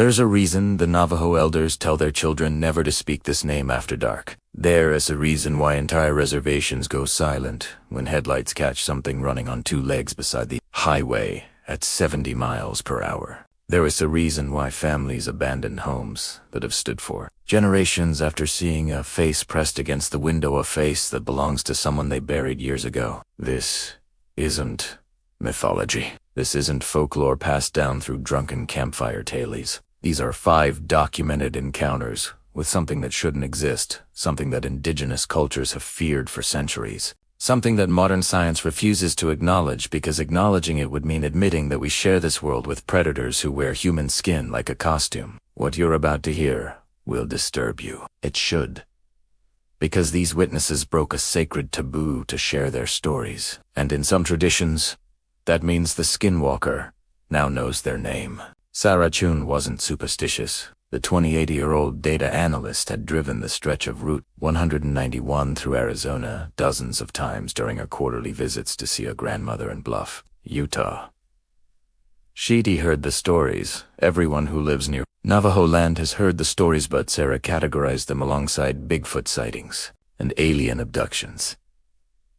There's a reason the Navajo elders tell their children never to speak this name after dark. There is a reason why entire reservations go silent when headlights catch something running on two legs beside the highway at 70 miles per hour. There is a reason why families abandon homes that have stood for generations after seeing a face pressed against the window, a face that belongs to someone they buried years ago. This isn't mythology. This isn't folklore passed down through drunken campfire tales. These are 5 documented encounters with something that shouldn't exist, something that indigenous cultures have feared for centuries, something that modern science refuses to acknowledge because acknowledging it would mean admitting that we share this world with predators who wear human skin like a costume. What you're about to hear will disturb you. It should. Because these witnesses broke a sacred taboo to share their stories. And in some traditions, that means the Skinwalker now knows their name. Sarah Chun wasn't superstitious. The 28-year-old data analyst had driven the stretch of Route 191 through Arizona dozens of times during her quarterly visits to see her grandmother in Bluff, Utah. She'd heard the stories. Everyone who lives near Navajo land has heard the stories, but Sarah categorized them alongside Bigfoot sightings and alien abductions.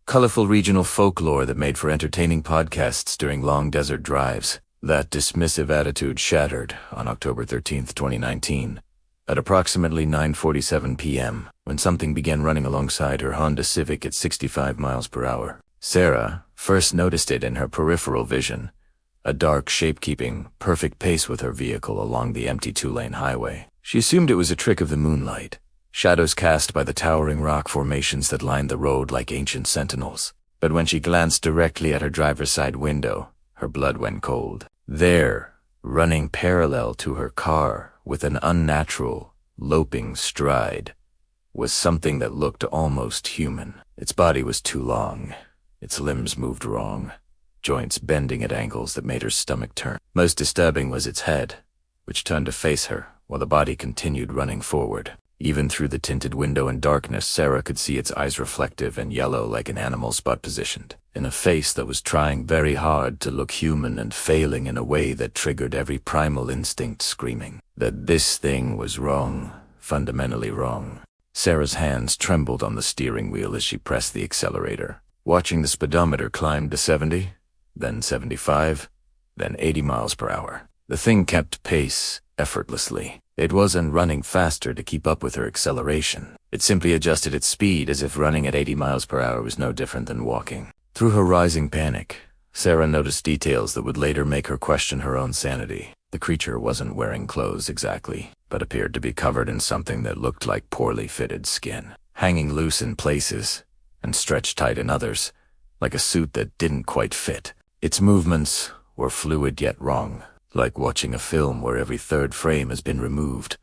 Colorful regional folklore that made for entertaining podcasts during long desert drives. That dismissive attitude shattered on October 13, 2019, at approximately 9:47 p.m., when something began running alongside her Honda Civic at 65 miles per hour. Sarah first noticed it in her peripheral vision, a dark shape keeping perfect pace with her vehicle along the empty 2-lane highway. She assumed it was a trick of the moonlight, shadows cast by the towering rock formations that lined the road like ancient sentinels. But when she glanced directly at her driver's side window, her blood went cold. There, running parallel to her car with an unnatural, loping stride, was something that looked almost human. Its body was too long. Its limbs moved wrong, joints bending at angles that made her stomach turn. Most disturbing was its head, which turned to face her while the body continued running forward. Even through the tinted window in darkness, Sarah could see its eyes reflective and yellow like an animal's but positioned in a face that was trying very hard to look human and failing in a way that triggered every primal instinct screaming that this thing was wrong, fundamentally wrong. Sarah's hands trembled on the steering wheel as she pressed the accelerator, watching the speedometer climb to 70, then 75, then 80 miles per hour. The thing kept pace effortlessly. It wasn't running faster to keep up with her acceleration. It simply adjusted its speed as if running at 80 miles per hour was no different than walking. Through her rising panic, Sarah noticed details that would later make her question her own sanity. The creature wasn't wearing clothes exactly, but appeared to be covered in something that looked like poorly fitted skin, hanging loose in places and stretched tight in others, like a suit that didn't quite fit. Its movements were fluid yet wrong, like watching a film where every third frame has been removed,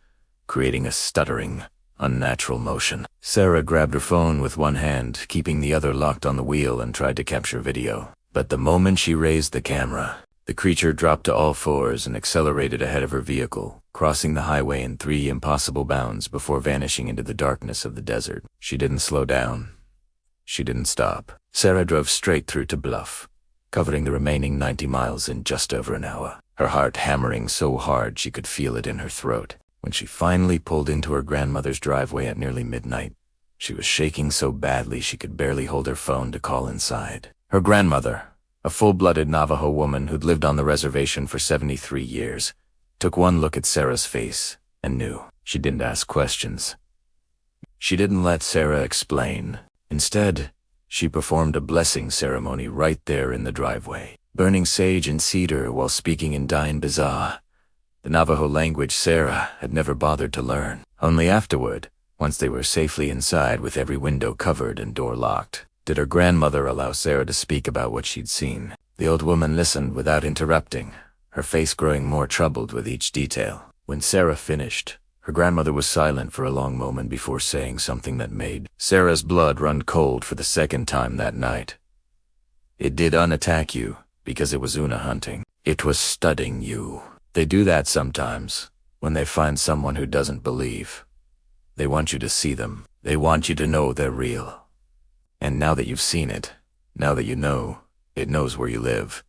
creating a stuttering, unnatural motion. Sarah grabbed her phone with one hand, keeping the other locked on the wheel, and tried to capture video. But the moment she raised the camera, the creature dropped to all fours and accelerated ahead of her vehicle, crossing the highway in 3 impossible bounds before vanishing into the darkness of the desert. She didn't slow down. She didn't stop. Sarah drove straight through to Bluff, covering the remaining 90 miles in just over an hour, her heart hammering so hard she could feel it in her throat. When she finally pulled into her grandmother's driveway at nearly midnight, she was shaking so badly she could barely hold her phone to call inside. Her grandmother, a full-blooded Navajo woman who'd lived on the reservation for 73 years, took one look at Sarah's face and knew. She didn't ask questions. She didn't let Sarah explain. Instead, she performed a blessing ceremony right there in the driveway, burning sage and cedar while speaking in Dain Bizarre, the Navajo language Sarah had never bothered to learn. Only afterward, once they were safely inside with every window covered and door locked, did her grandmother allow Sarah to speak about what she'd seen. The old woman listened without interrupting, her face growing more troubled with each detail. When Sarah finished, her grandmother was silent for a long moment before saying something that made Sarah's blood run cold for the second time that night. It did unattack you because it was Una hunting. It was studying you. They do that sometimes when they find someone who doesn't believe. They want you to see them. They want you to know they're real. And now that you've seen it, now that you know, it knows where you live.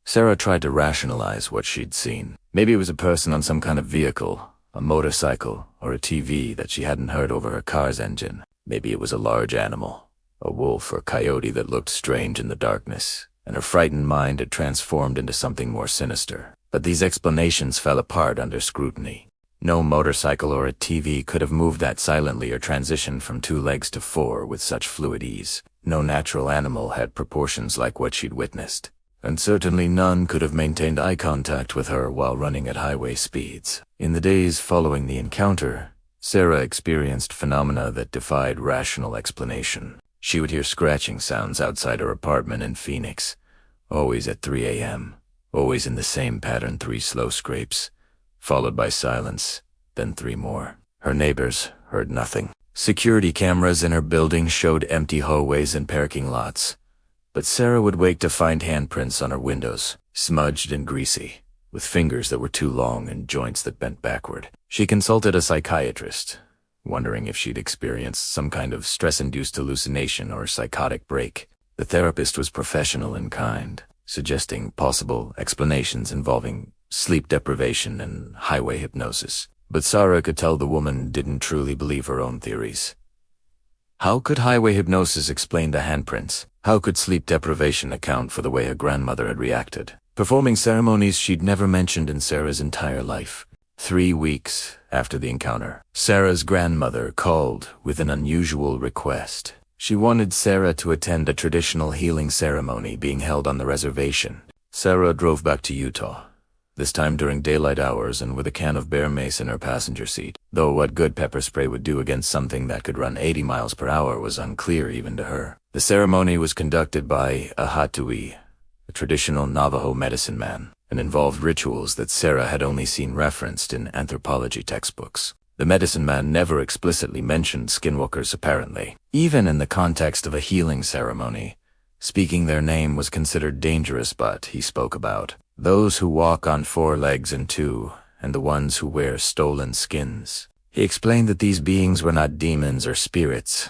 Sarah tried to rationalize what she'd seen. Maybe it was a person on some kind of vehicle, a motorcycle, or a TV that she hadn't heard over her car's engine. Maybe it was a large animal, a wolf or coyote that looked strange in the darkness, and her frightened mind had transformed into something more sinister. But these explanations fell apart under scrutiny. No motorcycle or a TV could have moved that silently or transitioned from 2 legs to 4 with such fluid ease. No natural animal had proportions like what she'd witnessed. And certainly none could have maintained eye contact with her while running at highway speeds. In the days following the encounter, Sarah experienced phenomena that defied rational explanation. She would hear scratching sounds outside her apartment in Phoenix, always at 3 a.m., always in the same pattern, 3 slow scrapes, followed by silence, then 3 more. Her neighbors heard nothing. Security cameras in her building showed empty hallways and parking lots. But Sarah would wake to find handprints on her windows, smudged and greasy, with fingers that were too long and joints that bent backward. She consulted a psychiatrist, wondering if she'd experienced some kind of stress-induced hallucination or psychotic break. The therapist was professional and kind, suggesting possible explanations involving sleep deprivation and highway hypnosis. But Sarah could tell the woman didn't truly believe her own theories. How could highway hypnosis explain the handprints? How could sleep deprivation account for the way her grandmother had reacted? Performing ceremonies she'd never mentioned in Sarah's entire life. 3 weeks after the encounter, Sarah's grandmother called with an unusual request. She wanted Sarah to attend a traditional healing ceremony being held on the reservation. Sarah drove back to Utah, this time during daylight hours and with a can of bear mace in her passenger seat, though what good pepper spray would do against something that could run 80 miles per hour was unclear even to her. The ceremony was conducted by a Hatui, a traditional Navajo medicine man, and involved rituals that Sarah had only seen referenced in anthropology textbooks. The medicine man never explicitly mentioned skinwalkers apparently. Even in the context of a healing ceremony, speaking their name was considered dangerous, but he spoke about those who walk on 4 legs and 2, and the ones who wear stolen skins. He explained that these beings were not demons or spirits,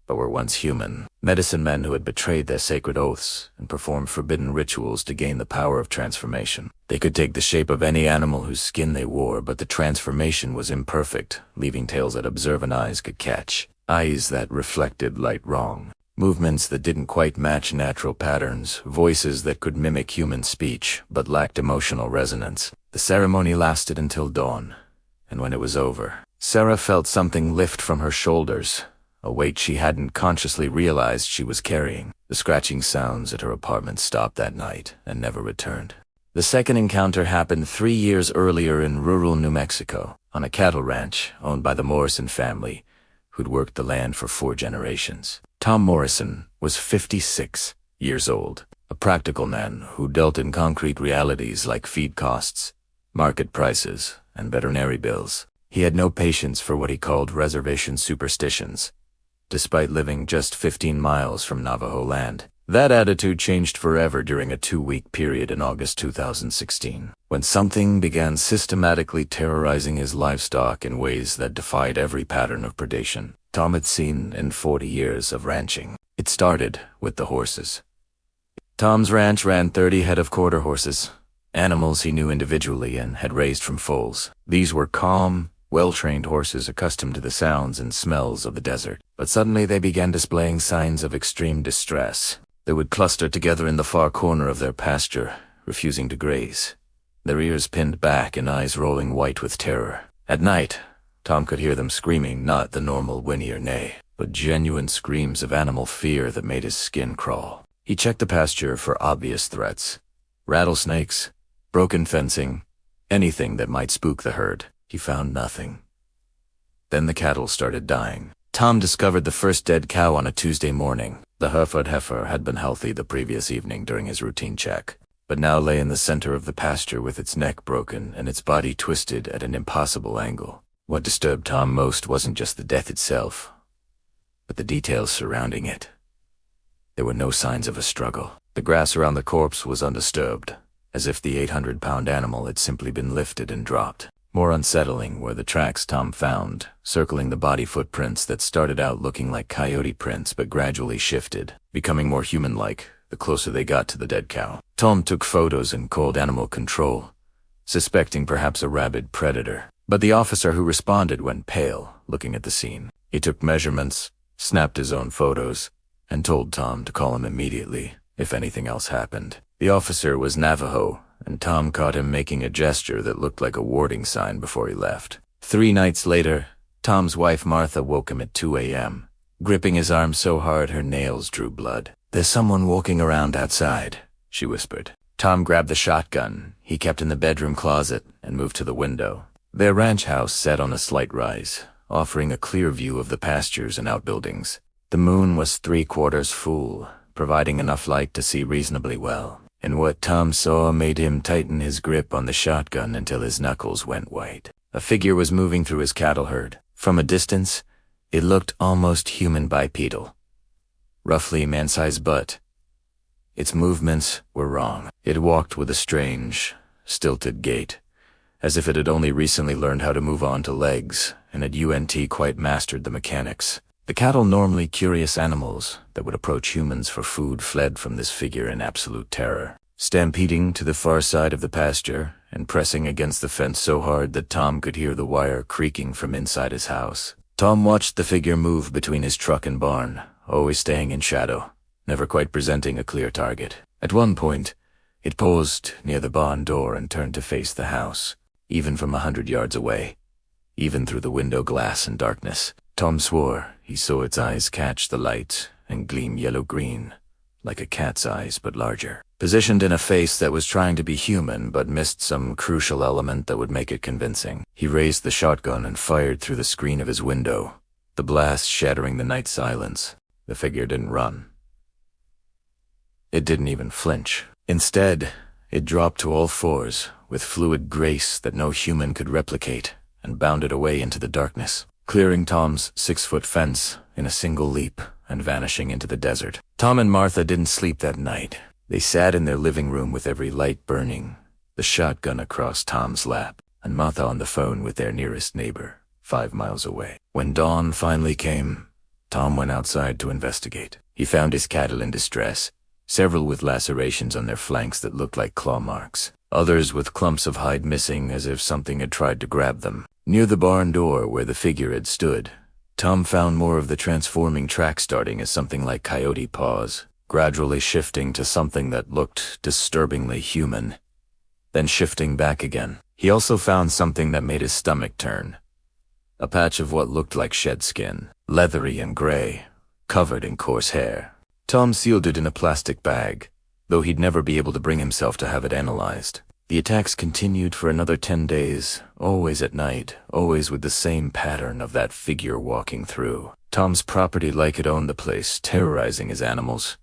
but were once human, medicine men who had betrayed their sacred oaths and performed forbidden rituals to gain the power of transformation. They could take the shape of any animal whose skin they wore, but the transformation was imperfect, leaving tails that observant eyes could catch, eyes that reflected light wrong, movements that didn't quite match natural patterns, voices that could mimic human speech but lacked emotional resonance. The ceremony lasted until dawn, and when it was over, Sarah felt something lift from her shoulders, a weight she hadn't consciously realized she was carrying. The scratching sounds at her apartment stopped that night and never returned. The second encounter happened 3 years earlier in rural New Mexico, on a cattle ranch owned by the Morrison family, who'd worked the land for 4 generations. Tom Morrison was 56 years old, a practical man who dealt in concrete realities like feed costs, market prices, and veterinary bills. He had no patience for what he called reservation superstitions, despite living just 15 miles from Navajo land. That attitude changed forever during a 2-week period in August 2016, when something began systematically terrorizing his livestock in ways that defied every pattern of predation Tom had seen in 40 years of ranching. It started with the horses. Tom's ranch ran 30 head of quarter horses, animals he knew individually and had raised from foals. These were calm, well-trained horses accustomed to the sounds and smells of the desert. But suddenly they began displaying signs of extreme distress. They would cluster together in the far corner of their pasture, refusing to graze, their ears pinned back and eyes rolling white with terror. At night, Tom could hear them screaming, not the normal whinny or neigh, but genuine screams of animal fear that made his skin crawl. He checked the pasture for obvious threats: rattlesnakes, broken fencing, anything that might spook the herd. He found nothing. Then the cattle started dying. Tom discovered the first dead cow on a Tuesday morning. The Hereford heifer had been healthy the previous evening during his routine check, but now lay in the center of the pasture with its neck broken and its body twisted at an impossible angle. What disturbed Tom most wasn't just the death itself, but the details surrounding it. There were no signs of a struggle. The grass around the corpse was undisturbed, as if the 800-pound animal had simply been lifted and dropped. More unsettling were the tracks Tom found, circling the body footprints that started out looking like coyote prints but gradually shifted, becoming more human-like the closer they got to the dead cow. Tom took photos and called animal control, suspecting perhaps a rabid predator. But the officer who responded went pale, looking at the scene. He took measurements, snapped his own photos, and told Tom to call him immediately if anything else happened. The officer was Navajo, and Tom caught him making a gesture that looked like a warning sign before he left. 3 nights later, Tom's wife Martha woke him at 2 a.m., gripping his arm so hard her nails drew blood. "There's someone walking around outside," she whispered. Tom grabbed the shotgun he kept in the bedroom closet and moved to the window. Their ranch house sat on a slight rise, offering a clear view of the pastures and outbuildings. The moon was 3/4 full, providing enough light to see reasonably well, and what Tom saw made him tighten his grip on the shotgun until his knuckles went white. A figure was moving through his cattle herd. From a distance, it looked almost human bipedal, roughly man-sized, but its movements were wrong. It walked with a strange, stilted gait, as if it had only recently learned how to move onto legs and had quite mastered the mechanics. The cattle, normally curious animals that would approach humans for food, fled from this figure in absolute terror, stampeding to the far side of the pasture and pressing against the fence so hard that Tom could hear the wire creaking from inside his house. Tom watched the figure move between his truck and barn, always staying in shadow, never quite presenting a clear target. At one point, it paused near the barn door and turned to face the house, even from 100 yards away, even through the window glass and darkness. Tom swore he saw its eyes catch the light and gleam yellow-green, like a cat's eyes but larger, positioned in a face that was trying to be human but missed some crucial element that would make it convincing. He raised the shotgun and fired through the screen of his window, the blast shattering the night silence. The figure didn't run. It didn't even flinch. Instead, it dropped to all fours with fluid grace that no human could replicate and bounded away into the darkness, clearing Tom's 6-foot fence in a single leap and vanishing into the desert. Tom and Martha didn't sleep that night. They sat in their living room with every light burning, the shotgun across Tom's lap, and Martha on the phone with their nearest neighbor, 5 miles away. When dawn finally came, Tom went outside to investigate. He found his cattle in distress, several with lacerations on their flanks that looked like claw marks, others with clumps of hide missing as if something had tried to grab them. Near the barn door where the figure had stood, Tom found more of the transforming track, starting as something like coyote paws, gradually shifting to something that looked disturbingly human, then shifting back again. He also found something that made his stomach turn. A patch of what looked like shed skin, leathery and gray, covered in coarse hair. Tom sealed it in a plastic bag, though he'd never be able to bring himself to have it analyzed. The attacks continued for another 10 days, always at night, always with the same pattern of that figure walking through. Tom's property like it owned the place, terrorizing his animals,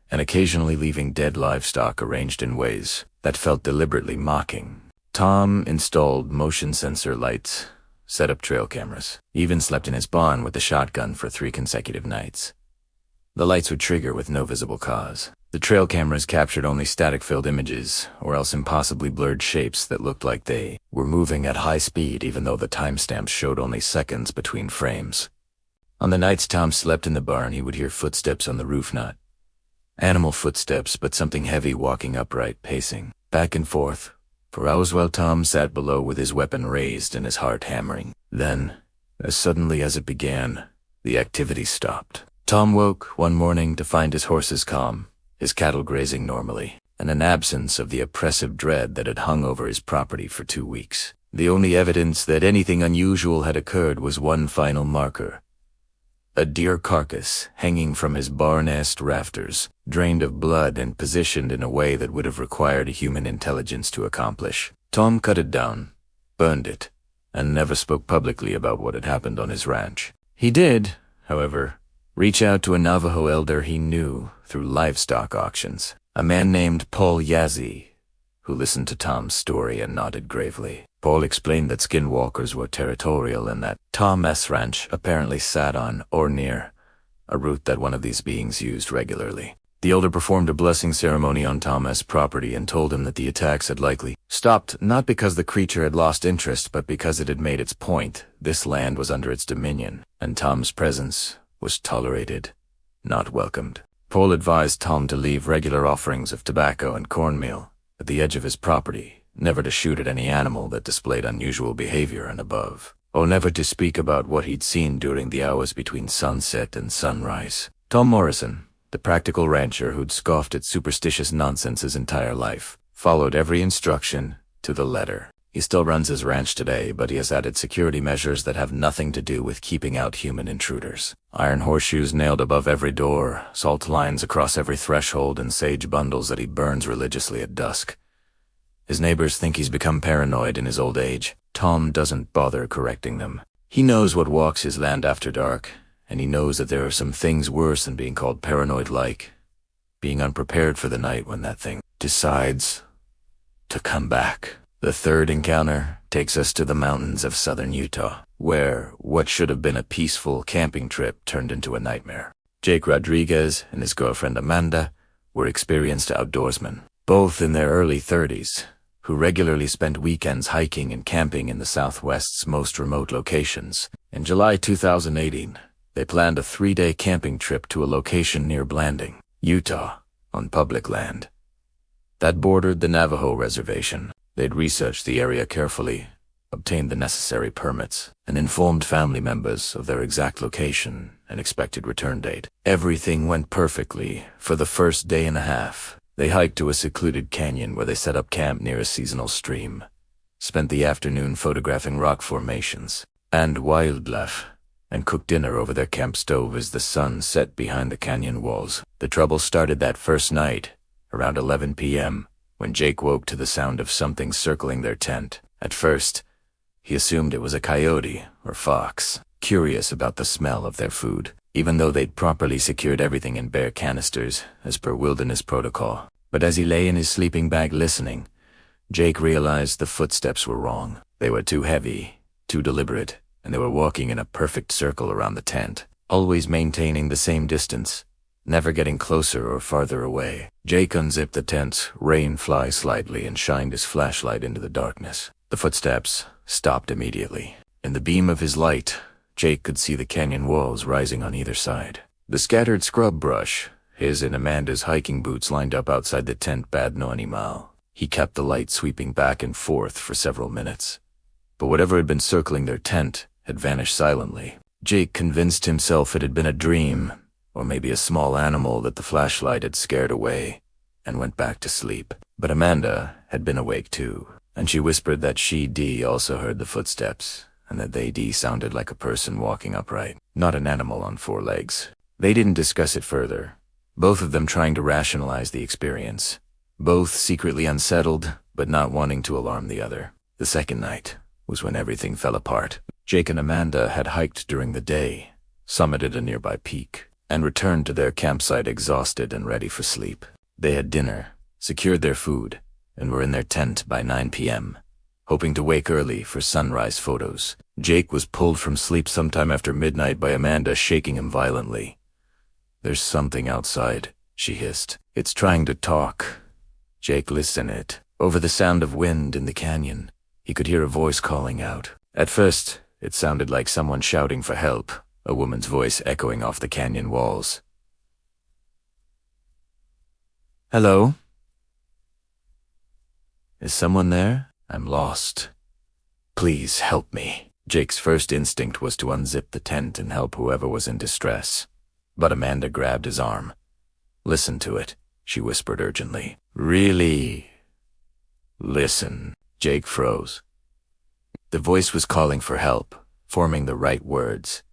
and occasionally leaving dead livestock arranged in ways that felt deliberately mocking. Tom installed motion sensor lights, set up trail cameras, even slept in his barn with the shotgun for 3 consecutive nights. The lights would trigger with no visible cause. The trail cameras captured only static-filled images, or else impossibly blurred shapes that looked like they were moving at high speed even though the timestamps showed only seconds between frames. On the nights Tom slept in the barn, he would hear footsteps on the roof, not animal footsteps, but something heavy walking upright, pacing back and forth for hours while Tom sat below with his weapon raised and his heart hammering. Then, as suddenly as it began, the activity stopped. Tom woke one morning to find his horses calm, his cattle grazing normally, and an absence of the oppressive dread that had hung over his property for 2 weeks. The only evidence that anything unusual had occurred was one final marker: a deer carcass hanging from his barn-est rafters, drained of blood and positioned in a way that would have required a human intelligence to accomplish. Tom cut it down, burned it, and never spoke publicly about what had happened on his ranch. He did, however, reach out to a Navajo elder he knew through livestock auctions, a man named Paul Yazzie, who listened to Tom's story and nodded gravely. Paul explained that Skinwalkers were territorial and that Tom's ranch apparently sat on or near a route that one of these beings used regularly. The elder performed a blessing ceremony on Tom's property and told him that the attacks had likely stopped not because the creature had lost interest, but because it had made its point. This land was under its dominion, and Tom's presence was tolerated, not welcomed. Paul advised Tom to leave regular offerings of tobacco and cornmeal at the edge of his property, never to shoot at any animal that displayed unusual behavior and above, or never to speak about what he'd seen during the hours between sunset and sunrise. Tom Morrison, the practical rancher who'd scoffed at superstitious nonsense his entire life, followed every instruction to the letter. He still runs his ranch today, but he has added security measures that have nothing to do with keeping out human intruders. Iron horseshoes nailed above every door, salt lines across every threshold, and sage bundles that he burns religiously at dusk. His neighbors think he's become paranoid in his old age. Tom doesn't bother correcting them. He knows what walks his land after dark, and he knows that there are some things worse than being called paranoid, like being unprepared for the night when that thing decides to come back. The third encounter takes us to the mountains of southern Utah, where what should have been a peaceful camping trip turned into a nightmare. Jake Rodriguez and his girlfriend Amanda were experienced outdoorsmen, both in their early 30s, who regularly spent weekends hiking and camping in the Southwest's most remote locations. In July 2018, they planned a 3-day camping trip to a location near Blanding, Utah, on public land that bordered the Navajo reservation. They'd researched the area carefully, obtained the necessary permits, and informed family members of their exact location and expected return date. Everything went perfectly for the first day and a half. They hiked to a secluded canyon where they set up camp near a seasonal stream, spent the afternoon photographing rock formations and wildlife, and cooked dinner over their camp stove as the sun set behind the canyon walls. The trouble started that first night, around 11 p.m., when Jake woke to the sound of something circling their tent. At first, he assumed it was a coyote or fox, curious about the smell of their food, even though they'd properly secured everything in bear canisters, as per wilderness protocol. But as he lay in his sleeping bag listening, Jake realized the footsteps were wrong. They were too heavy, too deliberate, and they were walking in a perfect circle around the tent, always maintaining the same distance, never getting closer or farther away. Jake unzipped the tent's rain fly slightly and shined his flashlight into the darkness. The footsteps stopped immediately. In the beam of his light, Jake could see the canyon walls rising on either side. The scattered scrub brush, his and Amanda's hiking boots lined up outside the tent bad no animal. He kept the light sweeping back and forth for several minutes. But whatever had been circling their tent had vanished silently. Jake convinced himself it had been a dream, or maybe a small animal that the flashlight had scared away, and went back to sleep. But Amanda had been awake too, and she whispered that she also heard the footsteps, and that they sounded like a person walking upright, not an animal on 4 legs. They didn't discuss it further, both of them trying to rationalize the experience, both secretly unsettled, but not wanting to alarm the other. The second night was when everything fell apart. Jake and Amanda had hiked during the day, summited a nearby peak, and returned to their campsite exhausted and ready for sleep. They had dinner, secured their food, and were in their tent by 9 p.m., hoping to wake early for sunrise photos. Jake was pulled from sleep sometime after midnight by Amanda shaking him violently. "There's something outside," she hissed. "It's trying to talk." Jake listened. Over the sound of wind in the canyon, he could hear a voice calling out. At first, it sounded like someone shouting for help, a woman's voice echoing off the canyon walls. "Hello? Is someone there? I'm lost. Please help me." Jake's first instinct was to unzip the tent and help whoever was in distress, but Amanda grabbed his arm. "Listen to it," she whispered urgently. "Really? Listen." Jake froze. The voice was calling for help, forming the right words,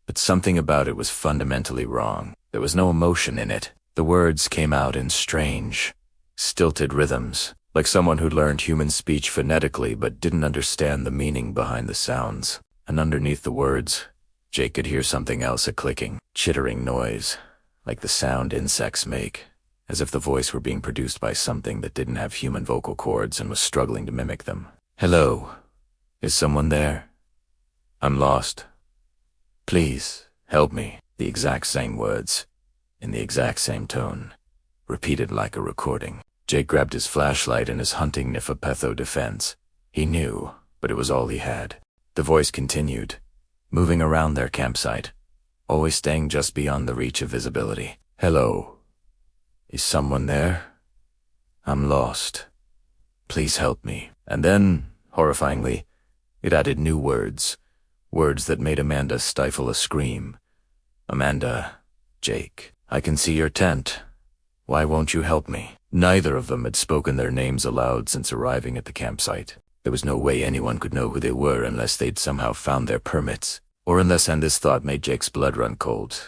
but something about it was fundamentally wrong. There was no emotion in it. The words came out in strange, stilted rhythms, like someone who'd learned human speech phonetically but didn't understand the meaning behind the sounds. And underneath the words, Jake could hear something else, a clicking, chittering noise, like the sound insects make, as if the voice were being produced by something that didn't have human vocal cords and was struggling to mimic them. "Hello? Is someone there? I'm lost. Please, help me." The exact same words, in the exact same tone, repeated like a recording. Jake grabbed his flashlight and his hunting Nifapetho defense. He knew, but it was all he had. The voice continued, moving around their campsite, always staying just beyond the reach of visibility. "Hello? Is someone there? I'm lost. Please help me. And then, horrifyingly, it added new words. Words that made Amanda stifle a scream. Amanda, Jake, I can see your tent. Why won't you help me? Neither of them had spoken their names aloud since arriving at the campsite. There was no way anyone could know who they were unless they'd somehow found their permits, or unless, and this thought made Jake's blood run cold.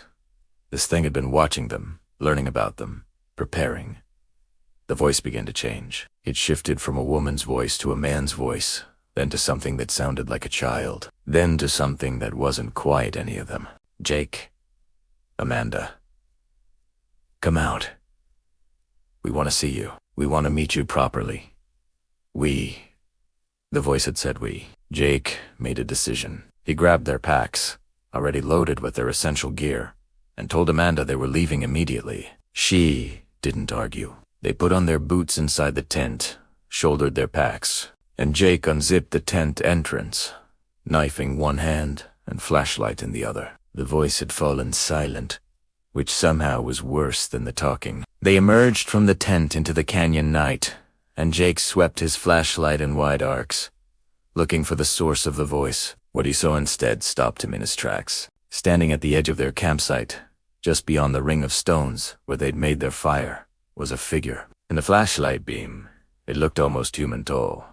This thing had been watching them, learning about them, preparing. The voice began to change. It shifted from a woman's voice to a man's voice, then to something that sounded like a child, then to something that wasn't quite any of them. Jake, Amanda, come out. We want to see you. We want to meet you properly. The voice had said we. Jake made a decision. He grabbed their packs, already loaded with their essential gear, and told Amanda they were leaving immediately. She didn't argue. They put on their boots inside the tent, shouldered their packs, and Jake unzipped the tent entrance, knife in one hand and flashlight in the other. The voice had fallen silent, which somehow was worse than the talking. They emerged from the tent into the canyon night, and Jake swept his flashlight in wide arcs, looking for the source of the voice. What he saw instead stopped him in his tracks. Standing at the edge of their campsite, just beyond the ring of stones where they'd made their fire, was a figure. In the flashlight beam, it looked almost human tall.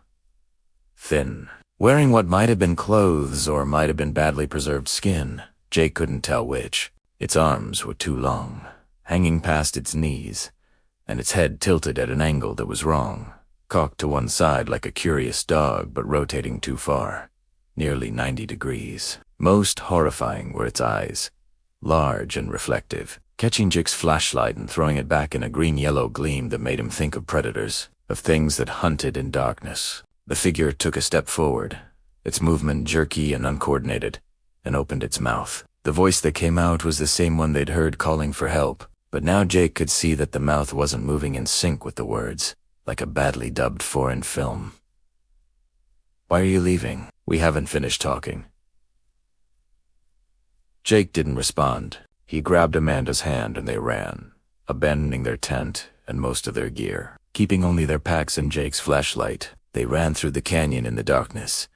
Thin. Wearing what might have been clothes or might have been badly preserved skin, Jake couldn't tell which. Its arms were too long, hanging past its knees, and its head tilted at an angle that was wrong, cocked to one side like a curious dog but rotating too far, nearly 90 degrees. Most horrifying were its eyes, large and reflective, catching Jake's flashlight and throwing it back in a green-yellow gleam that made him think of predators, of things that hunted in darkness. The figure took a step forward, its movement jerky and uncoordinated, and opened its mouth. The voice that came out was the same one they'd heard calling for help, but now Jake could see that the mouth wasn't moving in sync with the words, like a badly dubbed foreign film. Why are you leaving? We haven't finished talking. Jake didn't respond. He grabbed Amanda's hand and they ran, abandoning their tent and most of their gear. Keeping only their packs and Jake's flashlight, they ran through the canyon in the darkness,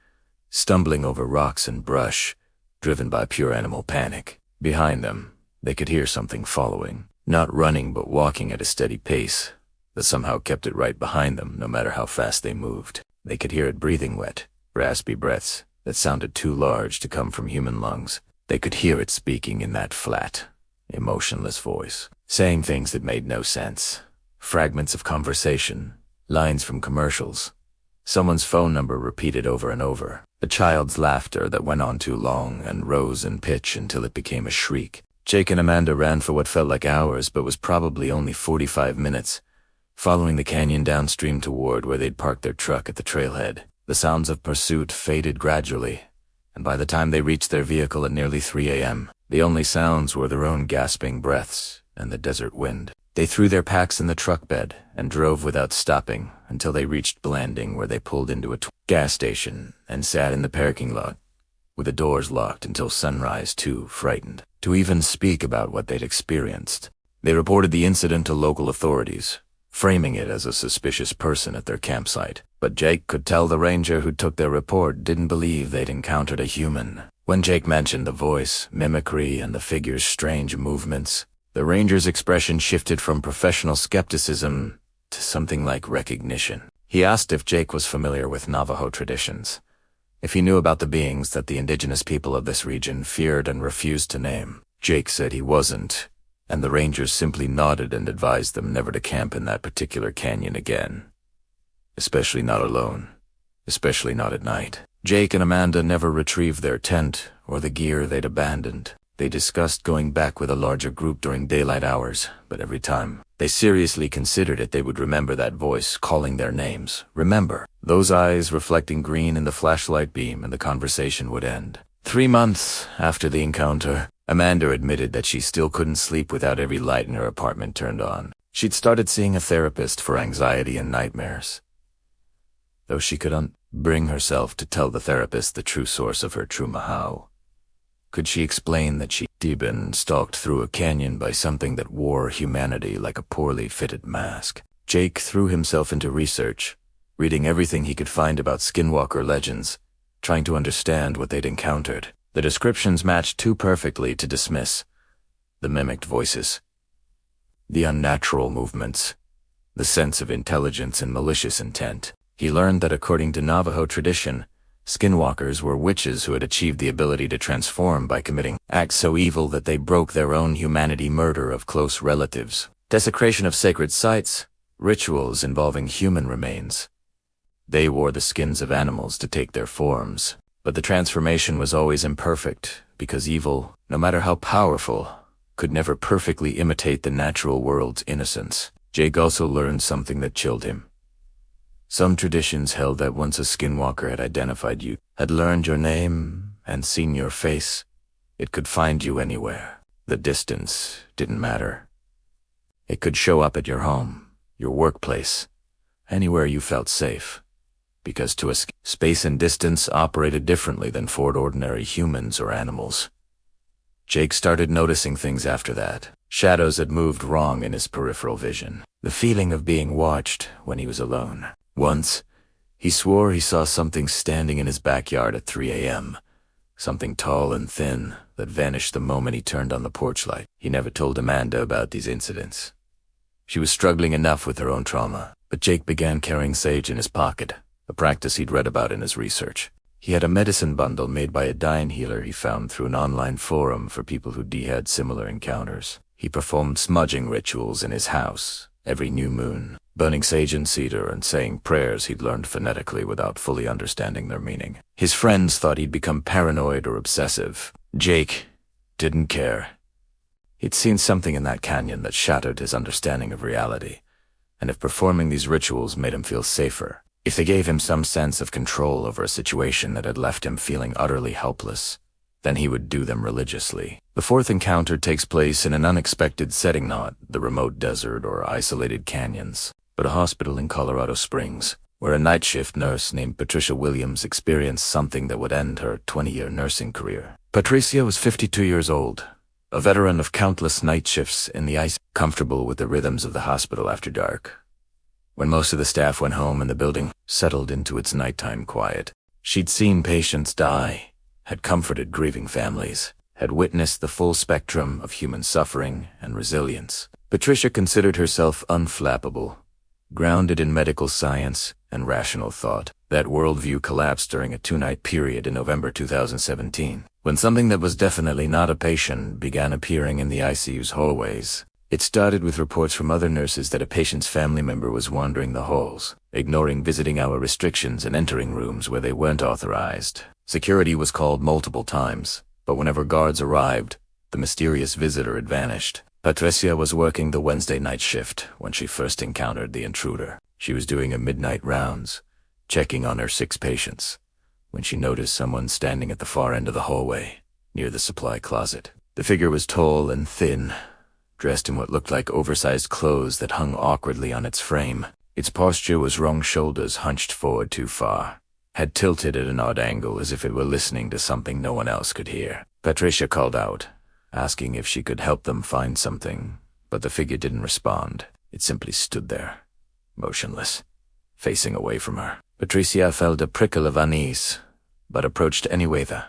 stumbling over rocks and brush, driven by pure animal panic. Behind them, they could hear something following, not running but walking at a steady pace that somehow kept it right behind them no matter how fast they moved. They could hear it breathing wet, raspy breaths that sounded too large to come from human lungs. They could hear it speaking in that flat, emotionless voice, saying things that made no sense. Fragments of conversation, lines from commercials, someone's phone number repeated over and over, a child's laughter that went on too long and rose in pitch until it became a shriek. Jake and Amanda ran for what felt like hours but was probably only 45 minutes, following the canyon downstream toward where they'd parked their truck at the trailhead. The sounds of pursuit faded gradually, and by the time they reached their vehicle at nearly 3 a.m., the only sounds were their own gasping breaths and the desert wind. They threw their packs in the truck bed and drove without stopping until they reached Blanding, where they pulled into a gas station and sat in the parking lot, with the doors locked until sunrise, too frightened to even speak about what they'd experienced. They reported the incident to local authorities, framing it as a suspicious person at their campsite. But Jake could tell the ranger who took their report didn't believe they'd encountered a human. When Jake mentioned the voice, mimicry, and the figure's strange movements, the ranger's expression shifted from professional skepticism to something like recognition. He asked if Jake was familiar with Navajo traditions, if he knew about the beings that the indigenous people of this region feared and refused to name. Jake said he wasn't, and the rangers simply nodded and advised them never to camp in that particular canyon again. Especially not alone. Especially not at night. Jake and Amanda never retrieved their tent or the gear they'd abandoned. They discussed going back with a larger group during daylight hours, but every time they seriously considered it, they would remember that voice calling their names. Remember. Those eyes reflecting green in the flashlight beam, and the conversation would end. 3 months after the encounter, Amanda admitted that she still couldn't sleep without every light in her apartment turned on. She'd started seeing a therapist for anxiety and nightmares, though she couldn't bring herself to tell the therapist the true source of her trauma. How could she explain that she'd been stalked through a canyon by something that wore humanity like a poorly fitted mask? Jake threw himself into research, reading everything he could find about Skinwalker legends, trying to understand what they'd encountered. The descriptions matched too perfectly to dismiss. The mimicked voices, the unnatural movements, the sense of intelligence and malicious intent. He learned that according to Navajo tradition, Skinwalkers were witches who had achieved the ability to transform by committing acts so evil that they broke their own humanity. Murder of close relatives, desecration of sacred sites, rituals involving human remains. They wore the skins of animals to take their forms, but the transformation was always imperfect because evil, no matter how powerful, could never perfectly imitate the natural world's innocence. Jake also learned something that chilled him. Some traditions held that once a Skinwalker had identified you, had learned your name, and seen your face, it could find you anywhere. The distance didn't matter. It could show up at your home, your workplace, anywhere you felt safe. Because to us, space and distance operated differently than for ordinary humans or animals. Jake started noticing things after that. Shadows had moved wrong in his peripheral vision. The feeling of being watched when he was alone. Once, he swore he saw something standing in his backyard at 3 a.m. Something tall and thin that vanished the moment he turned on the porch light. He never told Amanda about these incidents. She was struggling enough with her own trauma, but Jake began carrying sage in his pocket, a practice he'd read about in his research. He had a medicine bundle made by a dying healer he found through an online forum for people who'd had similar encounters. He performed smudging rituals in his house every new moon, burning sage and cedar and saying prayers he'd learned phonetically without fully understanding their meaning. His friends thought he'd become paranoid or obsessive. Jake didn't care. He'd seen something in that canyon that shattered his understanding of reality, and if performing these rituals made him feel safer, if they gave him some sense of control over a situation that had left him feeling utterly helpless, then he would do them religiously. The fourth encounter takes place in an unexpected setting, not the remote desert or isolated canyons, but a hospital in Colorado Springs, where a night shift nurse named Patricia Williams experienced something that would end her 20-year nursing career. Patricia was 52 years old, a veteran of countless night shifts in the ice, comfortable with the rhythms of the hospital after dark. When most of the staff went home and the building settled into its nighttime quiet, she'd seen patients die, had comforted grieving families, had witnessed the full spectrum of human suffering and resilience. Patricia considered herself unflappable, grounded in medical science and rational thought. That worldview collapsed during a 2-night period in November 2017, when something that was definitely not a patient began appearing in the ICU's hallways. It started with reports from other nurses that a patient's family member was wandering the halls, ignoring visiting hour restrictions and entering rooms where they weren't authorized. Security was called multiple times, but whenever guards arrived, the mysterious visitor had vanished. Patricia was working the Wednesday night shift when she first encountered the intruder. She was doing her midnight rounds, checking on her 6 patients, when she noticed someone standing at the far end of the hallway, near the supply closet. The figure was tall and thin, dressed in what looked like oversized clothes that hung awkwardly on its frame. Its posture was wrong shoulders hunched forward too far, had tilted at an odd angle as if it were listening to something no one else could hear. Patricia called out, asking if she could help them find something, but the figure didn't respond. It simply stood there, motionless, facing away from her. Patricia felt a prickle of unease, but approached anyway. The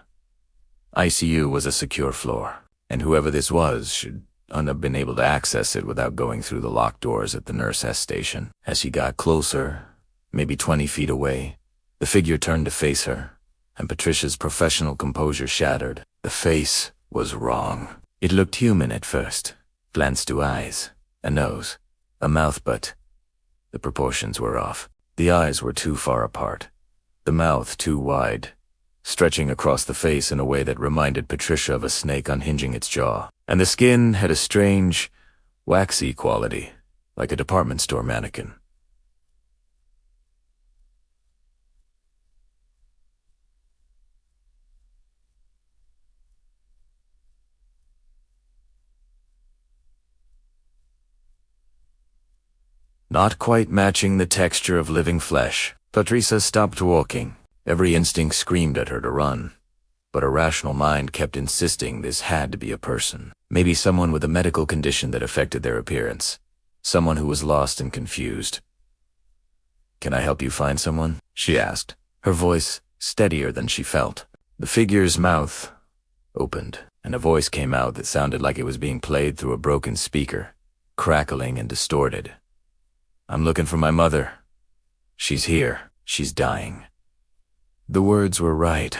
ICU was a secure floor, and whoever this was should have been able to access it without going through the locked doors at the nurse station. As she got closer, maybe 20 feet away, the figure turned to face her, and Patricia's professional composure shattered. The face was wrong. It looked human at first. Glanced to eyes, a nose, a mouth, but the proportions were off. The eyes were too far apart, the mouth too wide, stretching across the face in a way that reminded Patricia of a snake unhinging its jaw. And the skin had a strange, waxy quality, like a department store mannequin. Not quite matching the texture of living flesh, Patricia stopped walking. Every instinct screamed at her to run, but a rational mind kept insisting this had to be a person. Maybe someone with a medical condition that affected their appearance. Someone who was lost and confused. "Can I help you find someone?" she asked, her voice steadier than she felt. The figure's mouth opened, and a voice came out that sounded like it was being played through a broken speaker, crackling and distorted. "I'm looking for my mother. She's here. She's dying." The words were right,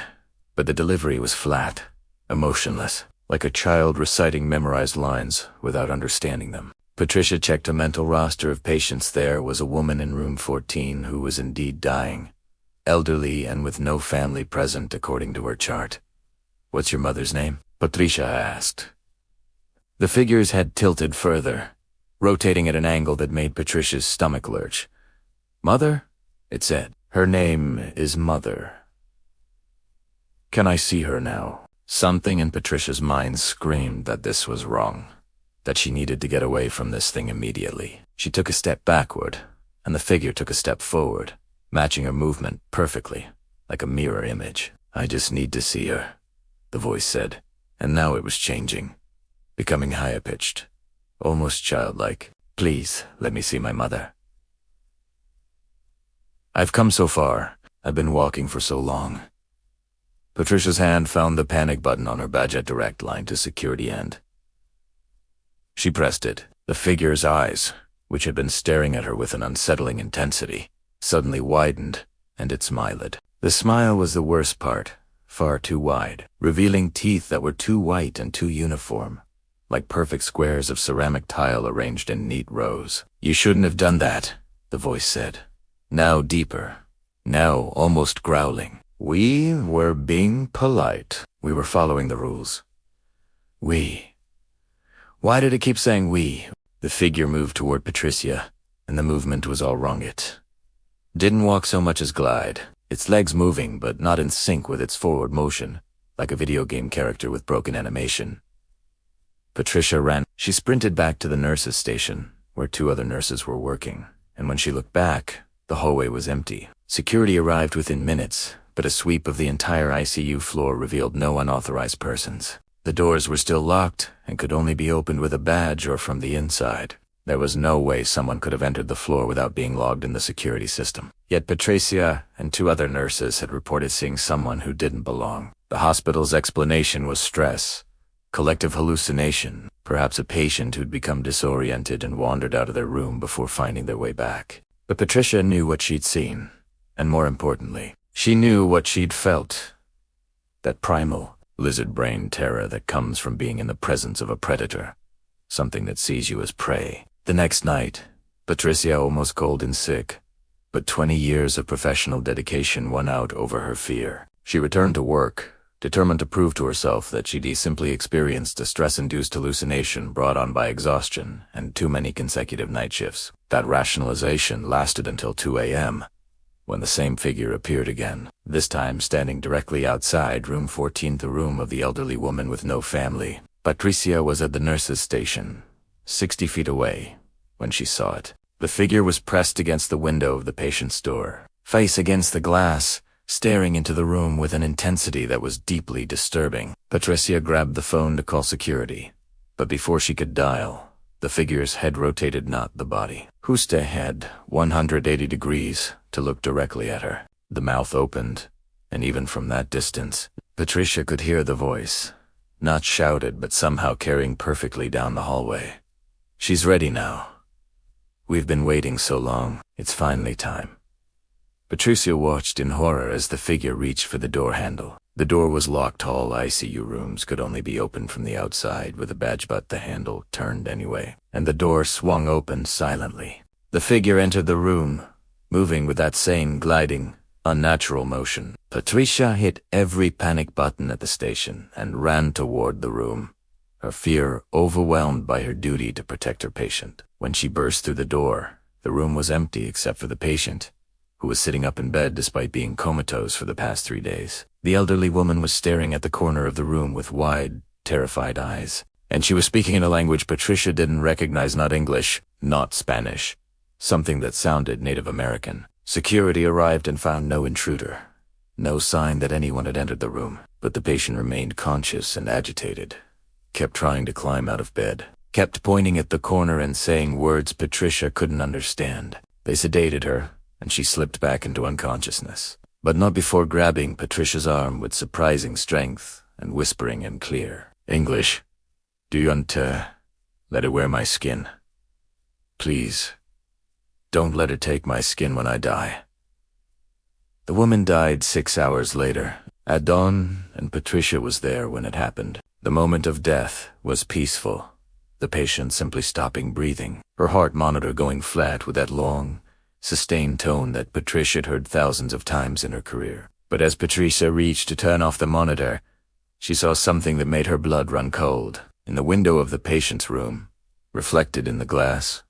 but the delivery was flat, emotionless, like a child reciting memorized lines without understanding them. Patricia checked a mental roster of patients. There was a woman in room 14 who was indeed dying, elderly and with no family present according to her chart. "What's your mother's name?" Patricia asked. The figure's head tilted further, rotating at an angle that made Patricia's stomach lurch. "Mother?" it said. "Her name is Mother." "Can I see her now?" Something in Patricia's mind screamed that this was wrong, that she needed to get away from this thing immediately. She took a step backward, and the figure took a step forward, matching her movement perfectly, like a mirror image. "I just need to see her," the voice said, and now it was changing, becoming higher-pitched, almost childlike. "Please, let me see my mother. I've come so far. I've been walking for so long." Patricia's hand found the panic button on her badge at direct line to security end. She pressed it. The figure's eyes, which had been staring at her with an unsettling intensity, suddenly widened, and it smiled. The smile was the worst part, far too wide, revealing teeth that were too white and too uniform, like perfect squares of ceramic tile arranged in neat rows. "You shouldn't have done that," the voice said, now deeper, now almost growling. "We were being polite. We were following the rules." "We." Why did it keep saying we? The figure moved toward Patricia, and the movement was all wrong. It didn't walk so much as glide, its legs moving but not in sync with its forward motion, like a video game character with broken animation. Patricia ran. She sprinted back to the nurses' station, where 2 other nurses were working, and when she looked back, the hallway was empty. Security arrived within minutes, but a sweep of the entire ICU floor revealed no unauthorized persons. The doors were still locked and could only be opened with a badge or from the inside. There was no way someone could have entered the floor without being logged in the security system. Yet Patricia and 2 other nurses had reported seeing someone who didn't belong. The hospital's explanation was stress, collective hallucination, perhaps a patient who'd become disoriented and wandered out of their room before finding their way back. But Patricia knew what she'd seen, and more importantly, she knew what she'd felt. That primal, lizard-brain terror that comes from being in the presence of a predator, something that sees you as prey. The next night, Patricia almost called in sick, but 20 years of professional dedication won out over her fear. She returned to work, determined to prove to herself that she'd simply experienced a stress-induced hallucination brought on by exhaustion and too many consecutive night shifts. That rationalization lasted until 2 a.m., when the same figure appeared again, this time standing directly outside room 14, the room of the elderly woman with no family. Patricia was at the nurse's station, 60 feet away, when she saw it. The figure was pressed against the window of the patient's door, face against the glass, staring into the room with an intensity that was deeply disturbing. Patricia grabbed the phone to call security, but before she could dial, the figure's head rotated, not the body. Hoosed ahead, 180 degrees, to look directly at her. The mouth opened, and even from that distance, Patricia could hear the voice, not shouted but somehow carrying perfectly down the hallway. "She's ready now. We've been waiting so long. It's finally time." Patricia watched in horror as the figure reached for the door handle. The door was locked. All ICU rooms could only be opened from the outside with a badge, but the handle turned anyway, and the door swung open silently. The figure entered the room, moving with that same gliding, unnatural motion. Patricia hit every panic button at the station and ran toward the room, her fear overwhelmed by her duty to protect her patient. When she burst through the door, the room was empty except for the patient, who was sitting up in bed despite being comatose for the past 3 days. The elderly woman was staring at the corner of the room with wide, terrified eyes, and she was speaking in a language Patricia didn't recognize, not English, not Spanish, something that sounded Native American. Security arrived and found no intruder, no sign that anyone had entered the room, but the patient remained conscious and agitated, kept trying to climb out of bed, kept pointing at the corner and saying words Patricia couldn't understand. They sedated her and she slipped back into unconsciousness. But not before grabbing Patricia's arm with surprising strength and whispering in clear English, "Do you want to let it wear my skin? Please, don't let it take my skin when I die." The woman died 6 hours later, at dawn, and Patricia was there when it happened. The moment of death was peaceful, the patient simply stopping breathing, her heart monitor going flat with that long, sustained tone that Patricia had heard thousands of times in her career. But as Patricia reached to turn off the monitor, she saw something that made her blood run cold. In the window of the patient's room, reflected in the glass,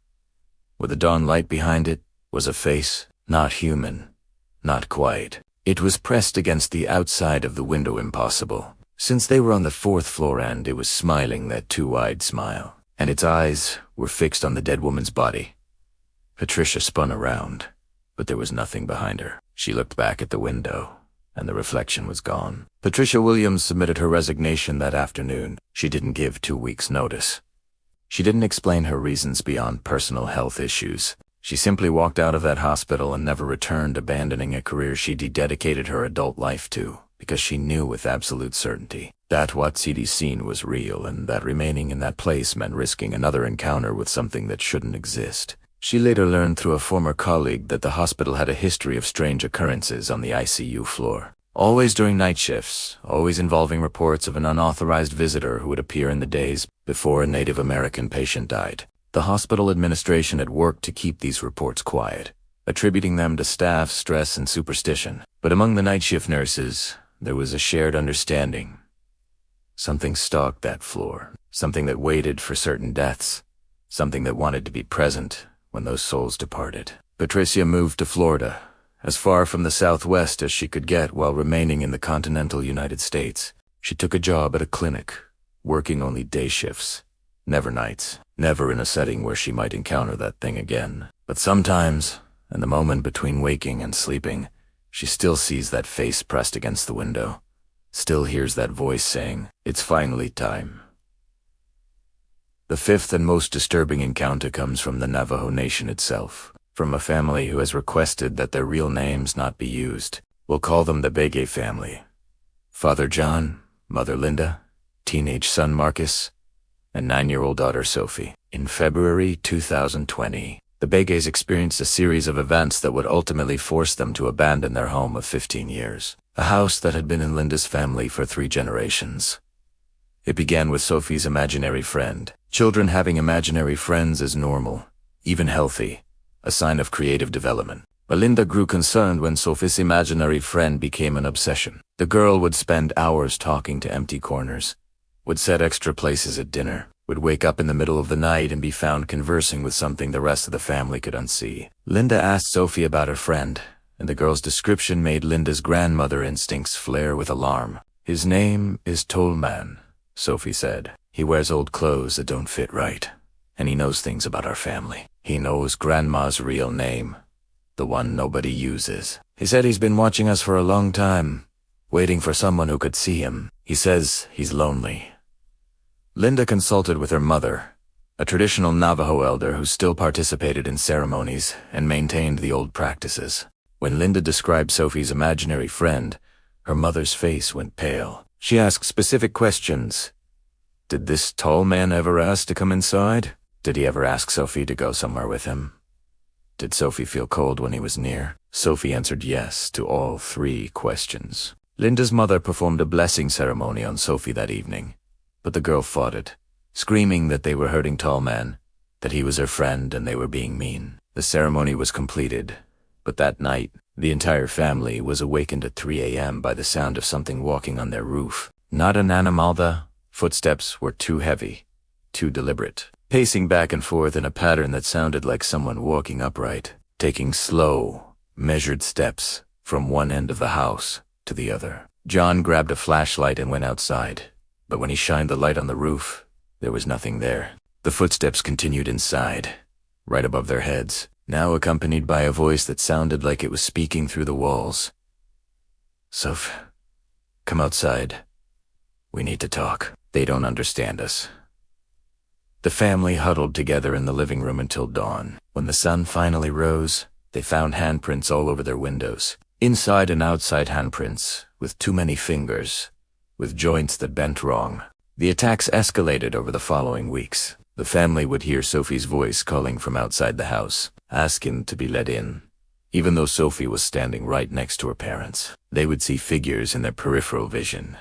with the dawn light behind it, was a face, not human, not quite. It was pressed against the outside of the window impossible. Since they were on the 4th floor and it was smiling that too-wide smile, and its eyes were fixed on the dead woman's body. Patricia spun around, but there was nothing behind her. She looked back at the window, and the reflection was gone. Patricia Williams submitted her resignation that afternoon. She didn't give 2 weeks' notice. She didn't explain her reasons beyond personal health issues. She simply walked out of that hospital and never returned, abandoning a career she dedicated her adult life to, because she knew with absolute certainty that what she'd seen was real, and that remaining in that place meant risking another encounter with something that shouldn't exist. She later learned through a former colleague that the hospital had a history of strange occurrences on the ICU floor. Always during night shifts, always involving reports of an unauthorized visitor who would appear in the days before a Native American patient died. The hospital administration had worked to keep these reports quiet, attributing them to staff stress and superstition. But among the night shift nurses, there was a shared understanding. Something stalked that floor, something that waited for certain deaths, something that wanted to be present when those souls departed. Patricia moved to Florida, as far from the Southwest as she could get while remaining in the continental United States. She took a job at a clinic, working only day shifts, never nights, never in a setting where she might encounter that thing again. But sometimes, in the moment between waking and sleeping, she still sees that face pressed against the window, still hears that voice saying, "It's finally time." The 5th and most disturbing encounter comes from the Navajo Nation itself, from a family who has requested that their real names not be used. We'll call them the Begay family. Father John, Mother Linda, teenage son Marcus, and 9-year-old daughter Sophie. In February 2020, the Begays experienced a series of events that would ultimately force them to abandon their home of 15 years, a house that had been in Linda's family for 3 generations. It began with Sophie's imaginary friend. Children having imaginary friends is normal, even healthy, a sign of creative development. But Linda grew concerned when Sophie's imaginary friend became an obsession. The girl would spend hours talking to empty corners, would set extra places at dinner, would wake up in the middle of the night and be found conversing with something the rest of the family could unsee. Linda asked Sophie about her friend, and the girl's description made Linda's grandmother instincts flare with alarm. "His name is Tollman," Sophie said. "He wears old clothes that don't fit right, and he knows things about our family. He knows Grandma's real name, the one nobody uses. He said he's been watching us for a long time, waiting for someone who could see him. He says he's lonely." Linda consulted with her mother, a traditional Navajo elder who still participated in ceremonies and maintained the old practices. When Linda described Sophie's imaginary friend, her mother's face went pale. She asked specific questions. Did this tall man ever ask to come inside? Did he ever ask Sophie to go somewhere with him? Did Sophie feel cold when he was near? Sophie answered yes to all 3 questions. Linda's mother performed a blessing ceremony on Sophie that evening, but the girl fought it, screaming that they were hurting Tallman, that he was her friend and they were being mean. The ceremony was completed, but that night, the entire family was awakened at 3 a.m. by the sound of something walking on their roof. Not an animal, the footsteps were too heavy, too deliberate, pacing back and forth in a pattern that sounded like someone walking upright, taking slow, measured steps from one end of the house to the other. John grabbed a flashlight and went outside, but when he shined the light on the roof, there was nothing there. The footsteps continued inside, right above their heads, now accompanied by a voice that sounded like it was speaking through the walls. "Soph, come outside. We need to talk. They don't understand us." The family huddled together in the living room until dawn. When the sun finally rose, They found handprints all over their windows. Inside and outside handprints, with too many fingers, with joints that bent wrong. The attacks escalated over the following weeks. The family would hear Sophie's voice calling from outside the house, asking to be let in. Even though Sophie was standing right next to her parents, they would see figures in their peripheral vision.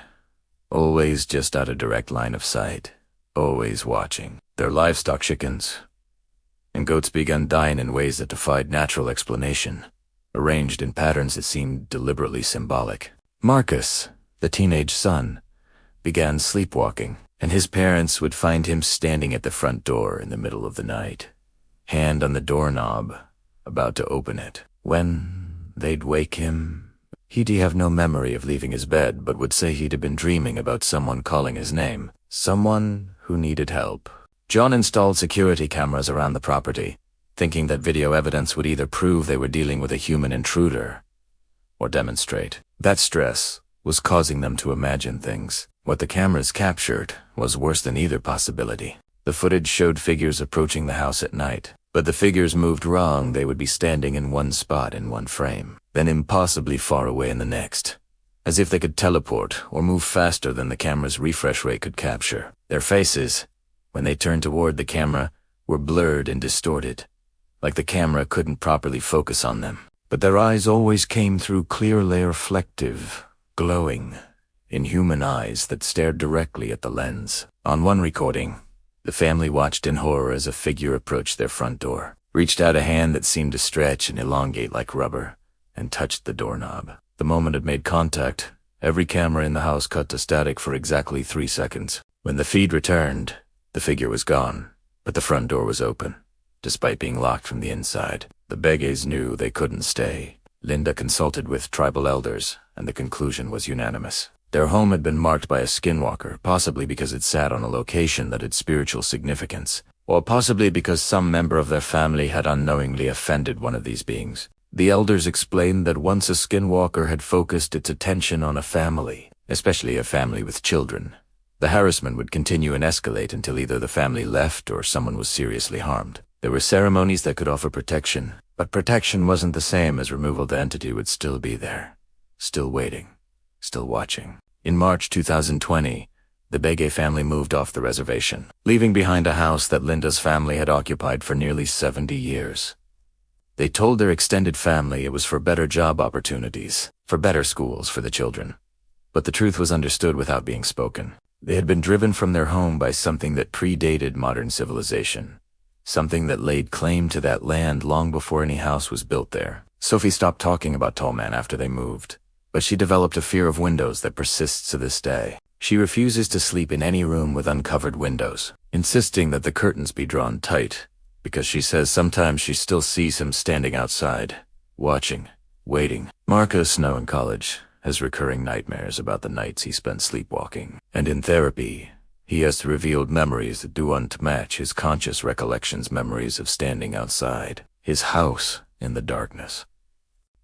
Always just out of direct line of sight. Always watching. Their livestock, chickens and goats, began dying in ways that defied natural explanation, arranged in patterns that seemed deliberately symbolic. Marcus, the teenage son, began sleepwalking, and his parents would find him standing at the front door in the middle of the night, hand on the doorknob, about to open it. When they'd wake him, he'd have no memory of leaving his bed, but would say he'd have been dreaming about someone calling his name, someone who needed help. John installed security cameras around the property, thinking that video evidence would either prove they were dealing with a human intruder or demonstrate that stress was causing them to imagine things. What the cameras captured was worse than either possibility. The footage showed figures approaching the house at night, but the figures moved wrong. They would be standing in one spot in one frame, then impossibly far away in the next, as if they could teleport or move faster than the camera's refresh rate could capture. Their faces, when they turned toward the camera, were blurred and distorted, like the camera couldn't properly focus on them. But their eyes always came through clear-layer reflective, glowing, inhuman eyes that stared directly at the lens. On one recording, the family watched in horror as a figure approached their front door, reached out a hand that seemed to stretch and elongate like rubber, and touched the doorknob. The moment it made contact, every camera in the house cut to static for exactly 3 seconds. When the feed returned, the figure was gone, but the front door was open, despite being locked from the inside. The Beges knew they couldn't stay. Linda consulted with tribal elders, and the conclusion was unanimous. Their home had been marked by a skinwalker, possibly because it sat on a location that had spiritual significance, or possibly because some member of their family had unknowingly offended one of these beings. The elders explained that once a skinwalker had focused its attention on a family, especially a family with children, the harassment would continue and escalate until either the family left or someone was seriously harmed. There were ceremonies that could offer protection, but protection wasn't the same as removal. The entity would still be there, still waiting, still watching. In March 2020, the Bege family moved off the reservation, leaving behind a house that Linda's family had occupied for nearly 70 years. They told their extended family it was for better job opportunities, for better schools for the children. But the truth was understood without being spoken. They had been driven from their home by something that predated modern civilization, something that laid claim to that land long before any house was built there. Sophie stopped talking about Tall Man after they moved, but she developed a fear of windows that persists to this day. She refuses to sleep in any room with uncovered windows, insisting that the curtains be drawn tight, because she says sometimes she still sees him standing outside, watching, waiting. Marcus, now in college, has recurring nightmares about the nights he spent sleepwalking, and in therapy, he has revealed memories that don't match his conscious recollections, memories of standing outside his house in the darkness,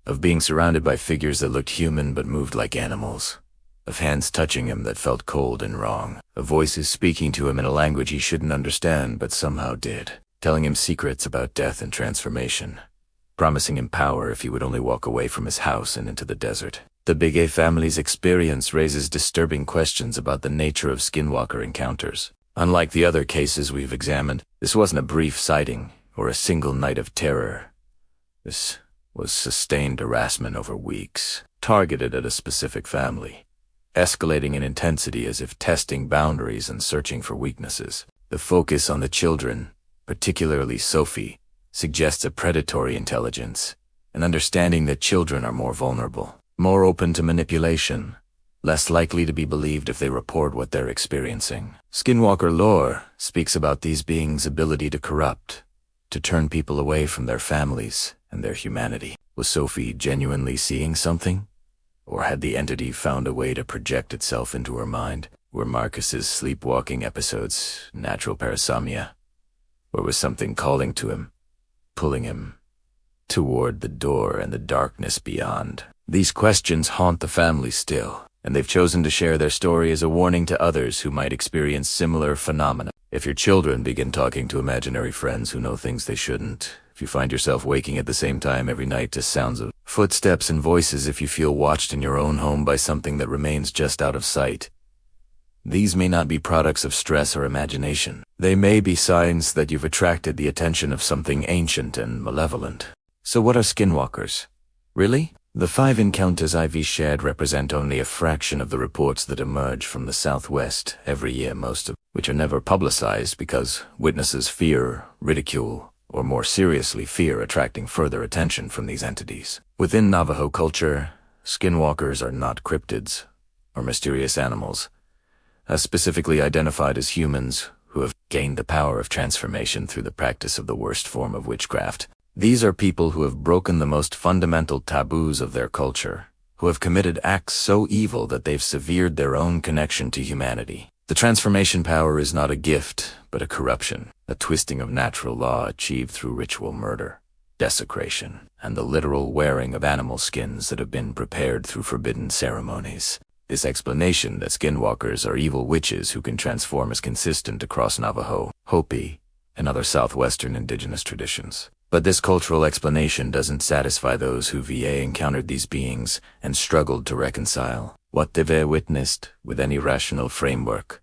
of being surrounded by figures that looked human but moved like animals, of hands touching him that felt cold and wrong, of voices speaking to him in a language he shouldn't understand but somehow did, telling him secrets about death and transformation, promising him power if he would only walk away from his house and into the desert. The Bege family's experience raises disturbing questions about the nature of skinwalker encounters. Unlike the other cases we've examined, this wasn't a brief sighting or a single night of terror. This was sustained harassment over weeks, targeted at a specific family, escalating in intensity as if testing boundaries and searching for weaknesses. The focus on the children, particularly Sophie, suggests a predatory intelligence, an understanding that children are more vulnerable, more open to manipulation, less likely to be believed if they report what they're experiencing. Skinwalker lore speaks about these beings' ability to corrupt, to turn people away from their families and their humanity. Was Sophie genuinely seeing something? Or had the entity found a way to project itself into her mind? Were Marcus's sleepwalking episodes natural parasomnia? Or was something calling to him, pulling him toward the door and the darkness beyond? These questions haunt the family still, and they've chosen to share their story as a warning to others who might experience similar phenomena. If your children begin talking to imaginary friends who know things they shouldn't, if you find yourself waking at the same time every night to sounds of footsteps and voices, if you feel watched in your own home by something that remains just out of sight. These may not be products of stress or imagination. They may be signs that you've attracted the attention of something ancient and malevolent. So what are skinwalkers? Really? The 5 encounters I've shared represent only a fraction of the reports that emerge from the Southwest every year, most of which are never publicized because witnesses fear ridicule, or more seriously fear attracting further attention from these entities. Within Navajo culture, skinwalkers are not cryptids or mysterious animals, as specifically identified as humans who have gained the power of transformation through the practice of the worst form of witchcraft. These are people who have broken the most fundamental taboos of their culture, who have committed acts so evil that they've severed their own connection to humanity. The transformation power is not a gift, but a corruption, a twisting of natural law achieved through ritual murder, desecration, and the literal wearing of animal skins that have been prepared through forbidden ceremonies. This explanation that skinwalkers are evil witches who can transform is consistent across Navajo, Hopi, and other southwestern indigenous traditions. But this cultural explanation doesn't satisfy those who encountered these beings and struggled to reconcile what they've witnessed with any rational framework.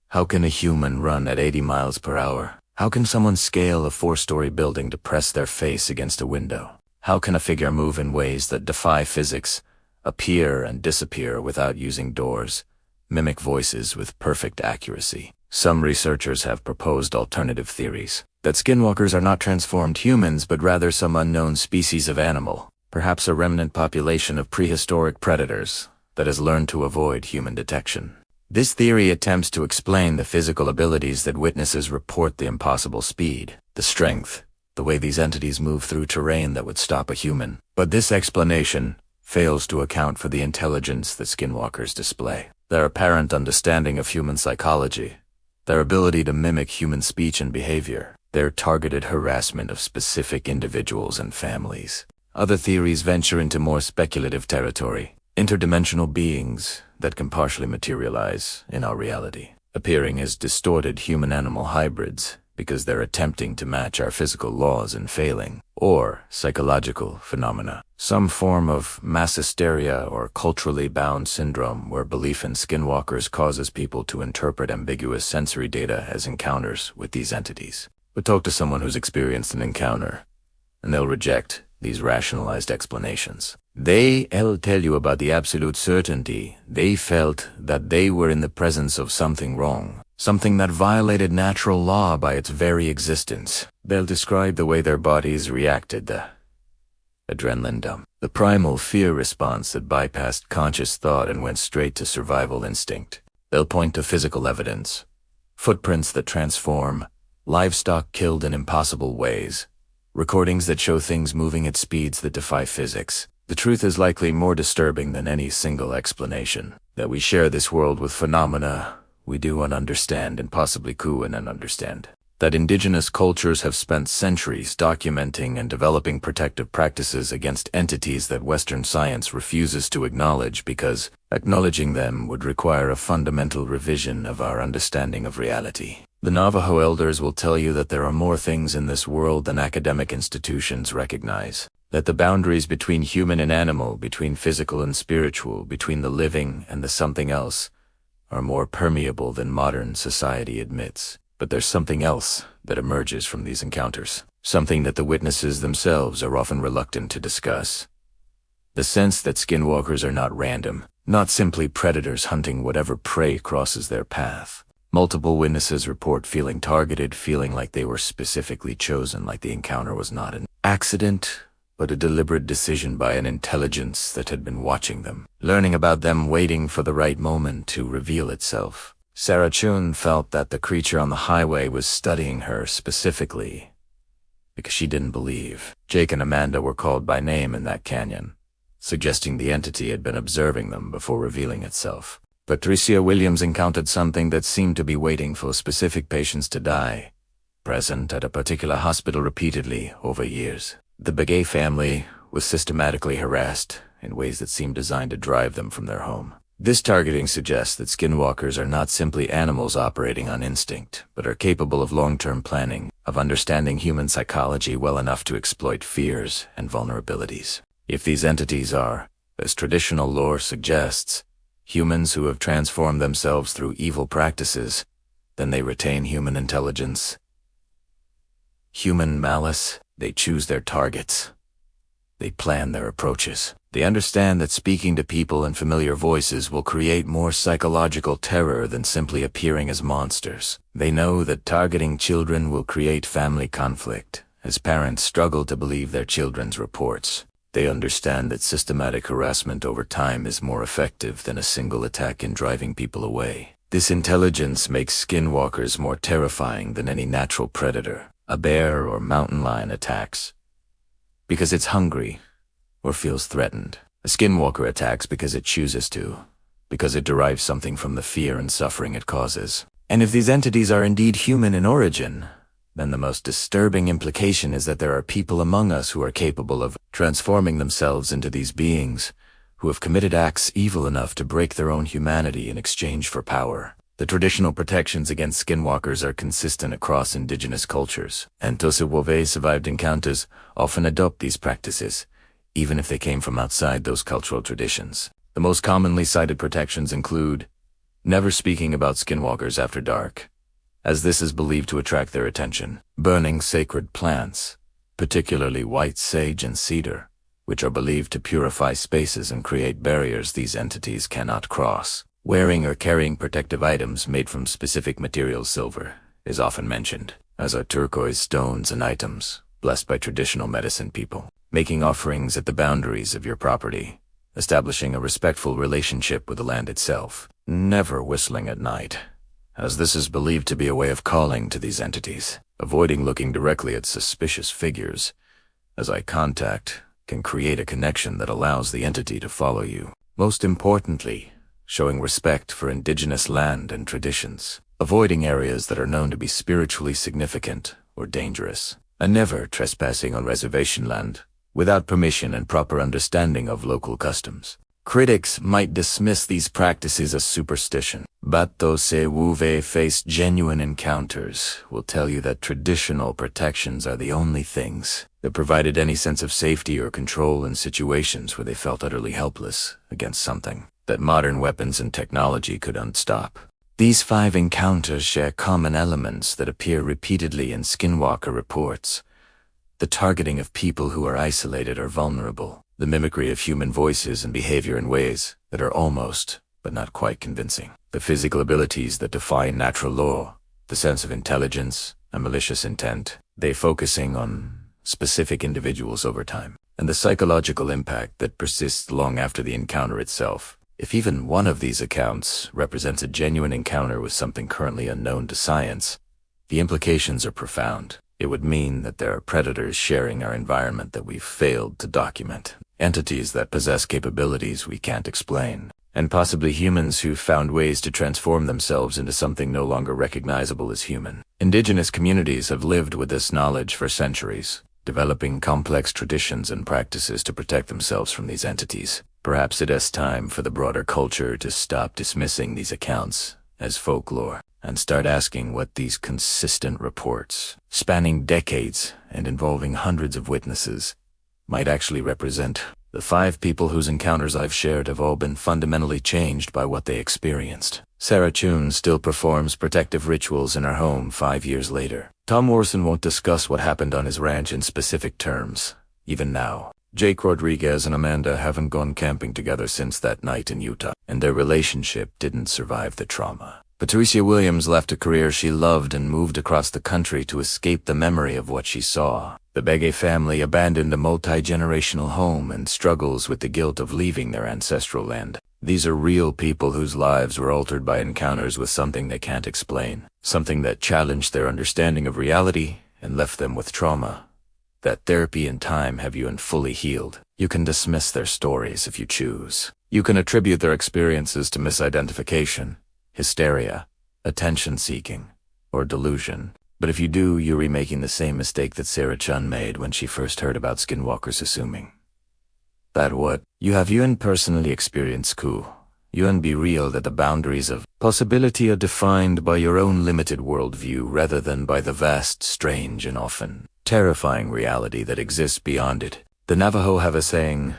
How can a human run at 80 miles per hour? How can someone scale a 4-story building to press their face against a window? How can a figure move in ways that defy physics, appear and disappear without using doors, mimic voices with perfect accuracy? Some researchers have proposed alternative theories, that skinwalkers are not transformed humans but rather some unknown species of animal, perhaps a remnant population of prehistoric predators that has learned to avoid human detection. This theory attempts to explain the physical abilities that witnesses report, the impossible speed, the strength, the way these entities move through terrain that would stop a human. But this explanation fails to account for the intelligence that skinwalkers display, their apparent understanding of human psychology, their ability to mimic human speech and behavior, their targeted harassment of specific individuals and families. Other theories venture into more speculative territory, interdimensional beings that can partially materialize in our reality, appearing as distorted human-animal hybrids because they're attempting to match our physical laws and failing, or psychological phenomena, some form of mass hysteria or culturally bound syndrome where belief in skinwalkers causes people to interpret ambiguous sensory data as encounters with these entities. But talk to someone who's experienced an encounter, and they'll reject these rationalized explanations. They'll tell you about the absolute certainty they felt that they were in the presence of something wrong, something that violated natural law by its very existence. They'll describe the way their bodies reacted, the adrenaline dump, the primal fear response that bypassed conscious thought and went straight to survival instinct. They'll point to physical evidence, footprints that transform, livestock killed in impossible ways, recordings that show things moving at speeds that defy physics. The truth is likely more disturbing than any single explanation, that we share this world with phenomena we do understand and possibly couldn't understand. That indigenous cultures have spent centuries documenting and developing protective practices against entities that Western science refuses to acknowledge because acknowledging them would require a fundamental revision of our understanding of reality. The Navajo elders will tell you that there are more things in this world than academic institutions recognize, that the boundaries between human and animal, between physical and spiritual, between the living and the something else, are more permeable than modern society admits. But there's something else that emerges from these encounters, something that the witnesses themselves are often reluctant to discuss. The sense that skinwalkers are not random, not simply predators hunting whatever prey crosses their path. Multiple witnesses report feeling targeted, feeling like they were specifically chosen, like the encounter was not an accident, but a deliberate decision by an intelligence that had been watching them, learning about them, waiting for the right moment to reveal itself. Sarah Chun felt that the creature on the highway was studying her specifically because she didn't believe. Jake and Amanda were called by name in that canyon, suggesting the entity had been observing them before revealing itself. Patricia Williams encountered something that seemed to be waiting for specific patients to die, present at a particular hospital repeatedly over years. The Begay family was systematically harassed in ways that seemed designed to drive them from their home. This targeting suggests that skinwalkers are not simply animals operating on instinct, but are capable of long-term planning, of understanding human psychology well enough to exploit fears and vulnerabilities. If these entities are, as traditional lore suggests, humans who have transformed themselves through evil practices, then they retain human intelligence, human malice. They choose their targets. They plan their approaches. They understand that speaking to people in familiar voices will create more psychological terror than simply appearing as monsters. They know that targeting children will create family conflict, as parents struggle to believe their children's reports. They understand that systematic harassment over time is more effective than a single attack in driving people away. This intelligence makes skinwalkers more terrifying than any natural predator, a bear or mountain lion attacks because it's hungry or feels threatened. A skinwalker attacks because it chooses to, because it derives something from the fear and suffering it causes. And if these entities are indeed human in origin, then the most disturbing implication is that there are people among us who are capable of transforming themselves into these beings, who have committed acts evil enough to break their own humanity in exchange for power. The traditional protections against skinwalkers are consistent across indigenous cultures, and those who have survived encounters often adopt these practices, even if they came from outside those cultural traditions. The most commonly cited protections include never speaking about skinwalkers after dark, as this is believed to attract their attention; burning sacred plants, particularly white sage and cedar, which are believed to purify spaces and create barriers these entities cannot cross; wearing or carrying protective items made from specific materials. Silver is often mentioned, as are turquoise stones and items blessed by traditional medicine people; making offerings at the boundaries of your property, establishing a respectful relationship with the land itself; never whistling at night, as this is believed to be a way of calling to these entities; avoiding looking directly at suspicious figures, as eye contact can create a connection that allows the entity to follow you; most importantly, showing respect for indigenous land and traditions, avoiding areas that are known to be spiritually significant or dangerous, and never trespassing on reservation land without permission and proper understanding of local customs. Critics might dismiss these practices as superstition, but those who've faced genuine encounters will tell you that traditional protections are the only things that provided any sense of safety or control in situations where they felt utterly helpless against something that modern weapons and technology could unstop. These 5 encounters share common elements that appear repeatedly in Skinwalker reports: the targeting of people who are isolated or vulnerable, the mimicry of human voices and behavior in ways that are almost, but not quite convincing, the physical abilities that defy natural law, the sense of intelligence and malicious intent, they focusing on specific individuals over time, and the psychological impact that persists long after the encounter itself. If even one of these accounts represents a genuine encounter with something currently unknown to science, the implications are profound. It would mean that there are predators sharing our environment that we've failed to document, entities that possess capabilities we can't explain, and possibly humans who've found ways to transform themselves into something no longer recognizable as human. Indigenous communities have lived with this knowledge for centuries, developing complex traditions and practices to protect themselves from these entities. Perhaps it is time for the broader culture to stop dismissing these accounts as folklore and start asking what these consistent reports, spanning decades and involving hundreds of witnesses, might actually represent. The 5 people whose encounters I've shared have all been fundamentally changed by what they experienced. Sarah Chun still performs protective rituals in her home 5 years later. Tom Morrison won't discuss what happened on his ranch in specific terms, even now. Jake Rodriguez and Amanda haven't gone camping together since that night in Utah, and their relationship didn't survive the trauma. Patricia Williams left a career she loved and moved across the country to escape the memory of what she saw. The Begay family abandoned a multi-generational home and struggles with the guilt of leaving their ancestral land. These are real people whose lives were altered by encounters with something they can't explain, something that challenged their understanding of reality and left them with trauma that therapy and time have you fully healed. You can dismiss their stories if you choose. You can attribute their experiences to misidentification, hysteria, attention-seeking, or delusion. But if you do, you're remaking the same mistake that Sarah Chun made when she first heard about Skinwalkers, assuming that what you have personally experienced cool. and be real that the boundaries of possibility are defined by your own limited worldview rather than by the vast, strange, and often terrifying reality that exists beyond it. The Navajo have a saying,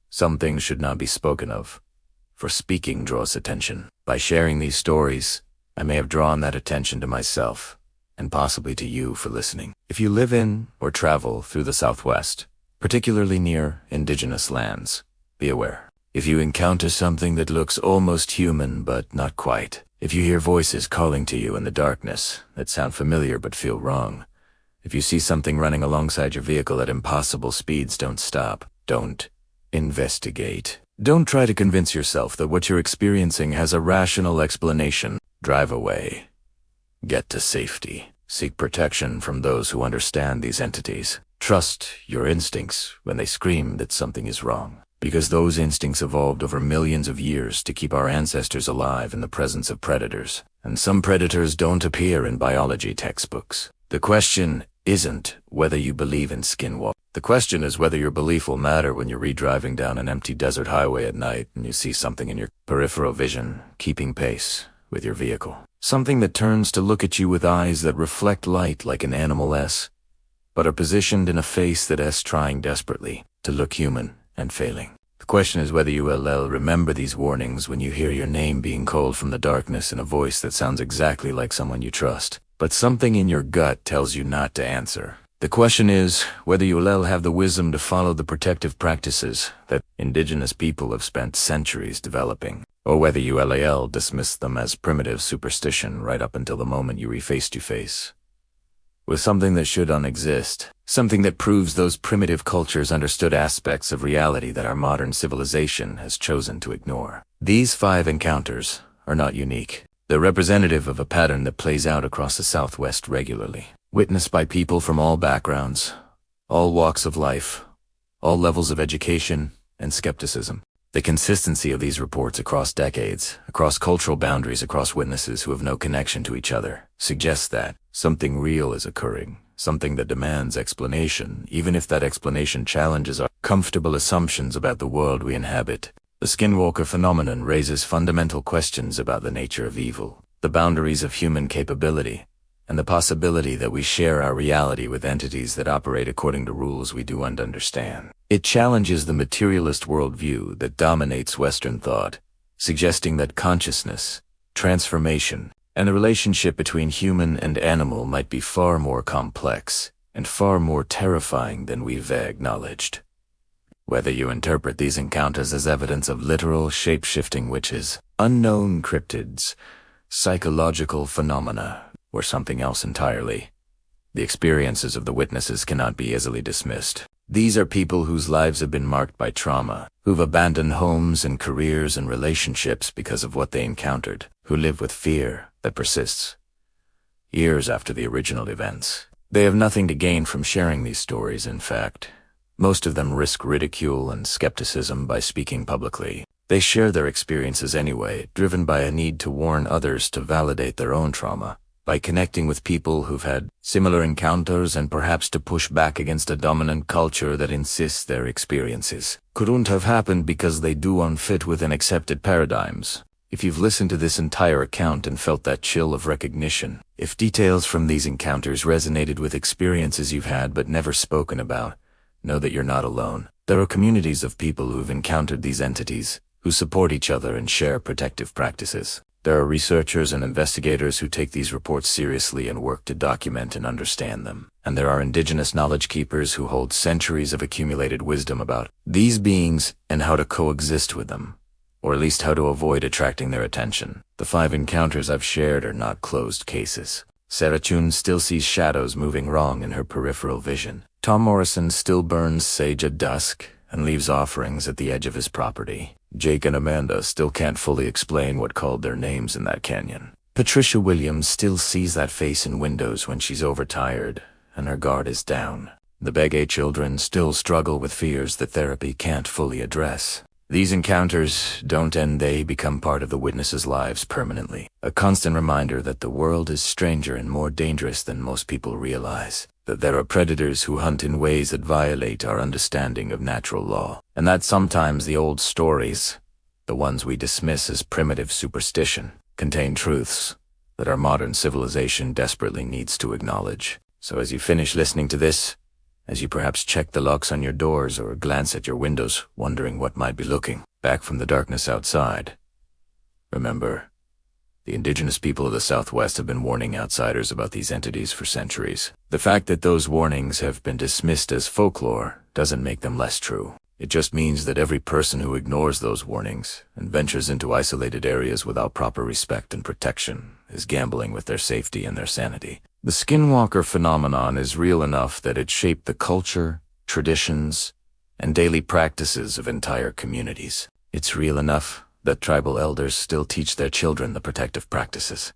"Some things should not be spoken of, for speaking draws attention." By sharing these stories, I may have drawn that attention to myself, and possibly to you for listening. If you live in or travel through the Southwest, particularly near indigenous lands, be aware. If you encounter something that looks almost human but not quite, if you hear voices calling to you in the darkness that sound familiar but feel wrong, if you see something running alongside your vehicle at impossible speeds, don't stop. Don't investigate. Don't try to convince yourself that what you're experiencing has a rational explanation. Drive away. Get to safety. Seek protection from those who understand these entities. Trust your instincts when they scream that something is wrong, because those instincts evolved over millions of years to keep our ancestors alive in the presence of predators. And some predators don't appear in biology textbooks. The question isn't whether you believe in Skinwalker. The question is whether your belief will matter when you're driving down an empty desert highway at night and you see something in your peripheral vision keeping pace with your vehicle. Something that turns to look at you with eyes that reflect light like an animal S, but are positioned in a face that is trying desperately to look human and failing. The question is whether you will remember these warnings when you hear your name being called from the darkness in a voice that sounds exactly like someone you trust, but something in your gut tells you not to answer. The question is whether you will have the wisdom to follow the protective practices that indigenous people have spent centuries developing, or whether you will dismiss them as primitive superstition right up until the moment you face to face with something that should unexist, something that proves those primitive cultures understood aspects of reality that our modern civilization has chosen to ignore. These 5 encounters are not unique. They're representative of a pattern that plays out across the Southwest regularly, witnessed by people from all backgrounds, all walks of life, all levels of education and skepticism. The consistency of these reports across decades, across cultural boundaries, across witnesses who have no connection to each other, suggests that something real is occurring, something that demands explanation, even if that explanation challenges our comfortable assumptions about the world we inhabit. The Skinwalker phenomenon raises fundamental questions about the nature of evil, the boundaries of human capability, and the possibility that we share our reality with entities that operate according to rules we do not understand. It challenges the materialist worldview that dominates Western thought, suggesting that consciousness, transformation, and the relationship between human and animal might be far more complex and far more terrifying than we've acknowledged. Whether you interpret these encounters as evidence of literal shape-shifting witches, unknown cryptids, psychological phenomena, or something else entirely, the experiences of the witnesses cannot be easily dismissed. These are people whose lives have been marked by trauma, who've abandoned homes and careers and relationships because of what they encountered, who live with fear that persists years after the original events. They have nothing to gain from sharing these stories, in fact. Most of them risk ridicule and skepticism by speaking publicly. They share their experiences anyway, driven by a need to warn others to validate their own trauma, by connecting with people who've had similar encounters and perhaps to push back against a dominant culture that insists their experiences couldn't have happened because they do unfit within accepted paradigms. If you've listened to this entire account and felt that chill of recognition, if details from these encounters resonated with experiences you've had but never spoken about, know that you're not alone. There are communities of people who've encountered these entities, who support each other and share protective practices. There are researchers and investigators who take these reports seriously and work to document and understand them. And there are indigenous knowledge keepers who hold centuries of accumulated wisdom about these beings and how to coexist with them, or at least how to avoid attracting their attention. The 5 encounters I've shared are not closed cases. Sarah Chun still sees shadows moving wrong in her peripheral vision. Tom Morrison still burns sage at dusk and leaves offerings at the edge of his property. Jake and Amanda still can't fully explain what called their names in that canyon. Patricia Williams still sees that face in windows when she's overtired and her guard is down. The Begay children still struggle with fears that therapy can't fully address. These encounters don't end, they become part of the witnesses' lives permanently. A constant reminder that the world is stranger and more dangerous than most people realize. That there are predators who hunt in ways that violate our understanding of natural law. And that sometimes the old stories The ones we dismiss as primitive superstition contain truths that our modern civilization desperately needs to acknowledge. So as you finish listening to this, as you perhaps check the locks on your doors or glance at your windows, wondering what might be looking back from the darkness outside, remember, the indigenous people of the Southwest have been warning outsiders about these entities for centuries. The fact that those warnings have been dismissed as folklore doesn't make them less true. It just means that every person who ignores those warnings and ventures into isolated areas without proper respect and protection is gambling with their safety and their sanity. The Skinwalker phenomenon is real enough that it shaped the culture, traditions, and daily practices of entire communities. It's real enough that tribal elders still teach their children the protective practices,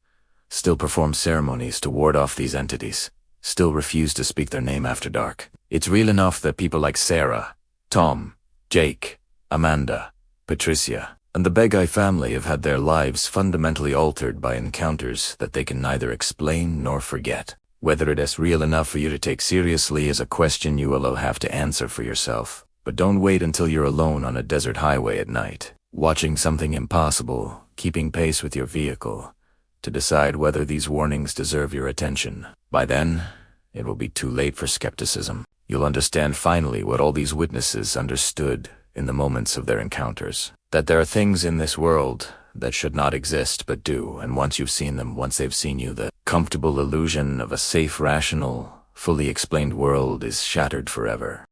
still perform ceremonies to ward off these entities, still refuse to speak their name after dark. It's real enough that people like Sarah, Tom, Jake, Amanda, Patricia, and the Begay family have had their lives fundamentally altered by encounters that they can neither explain nor forget. Whether it is real enough for you to take seriously is a question you will have to answer for yourself. But don't wait until you're alone on a desert highway at night, watching something impossible, keeping pace with your vehicle, to decide whether these warnings deserve your attention. By then, it will be too late for skepticism. You'll understand finally what all these witnesses understood in the moments of their encounters. That there are things in this world that should not exist but do, and once you've seen them, once they've seen you, the comfortable illusion of a safe, rational, fully explained world is shattered forever.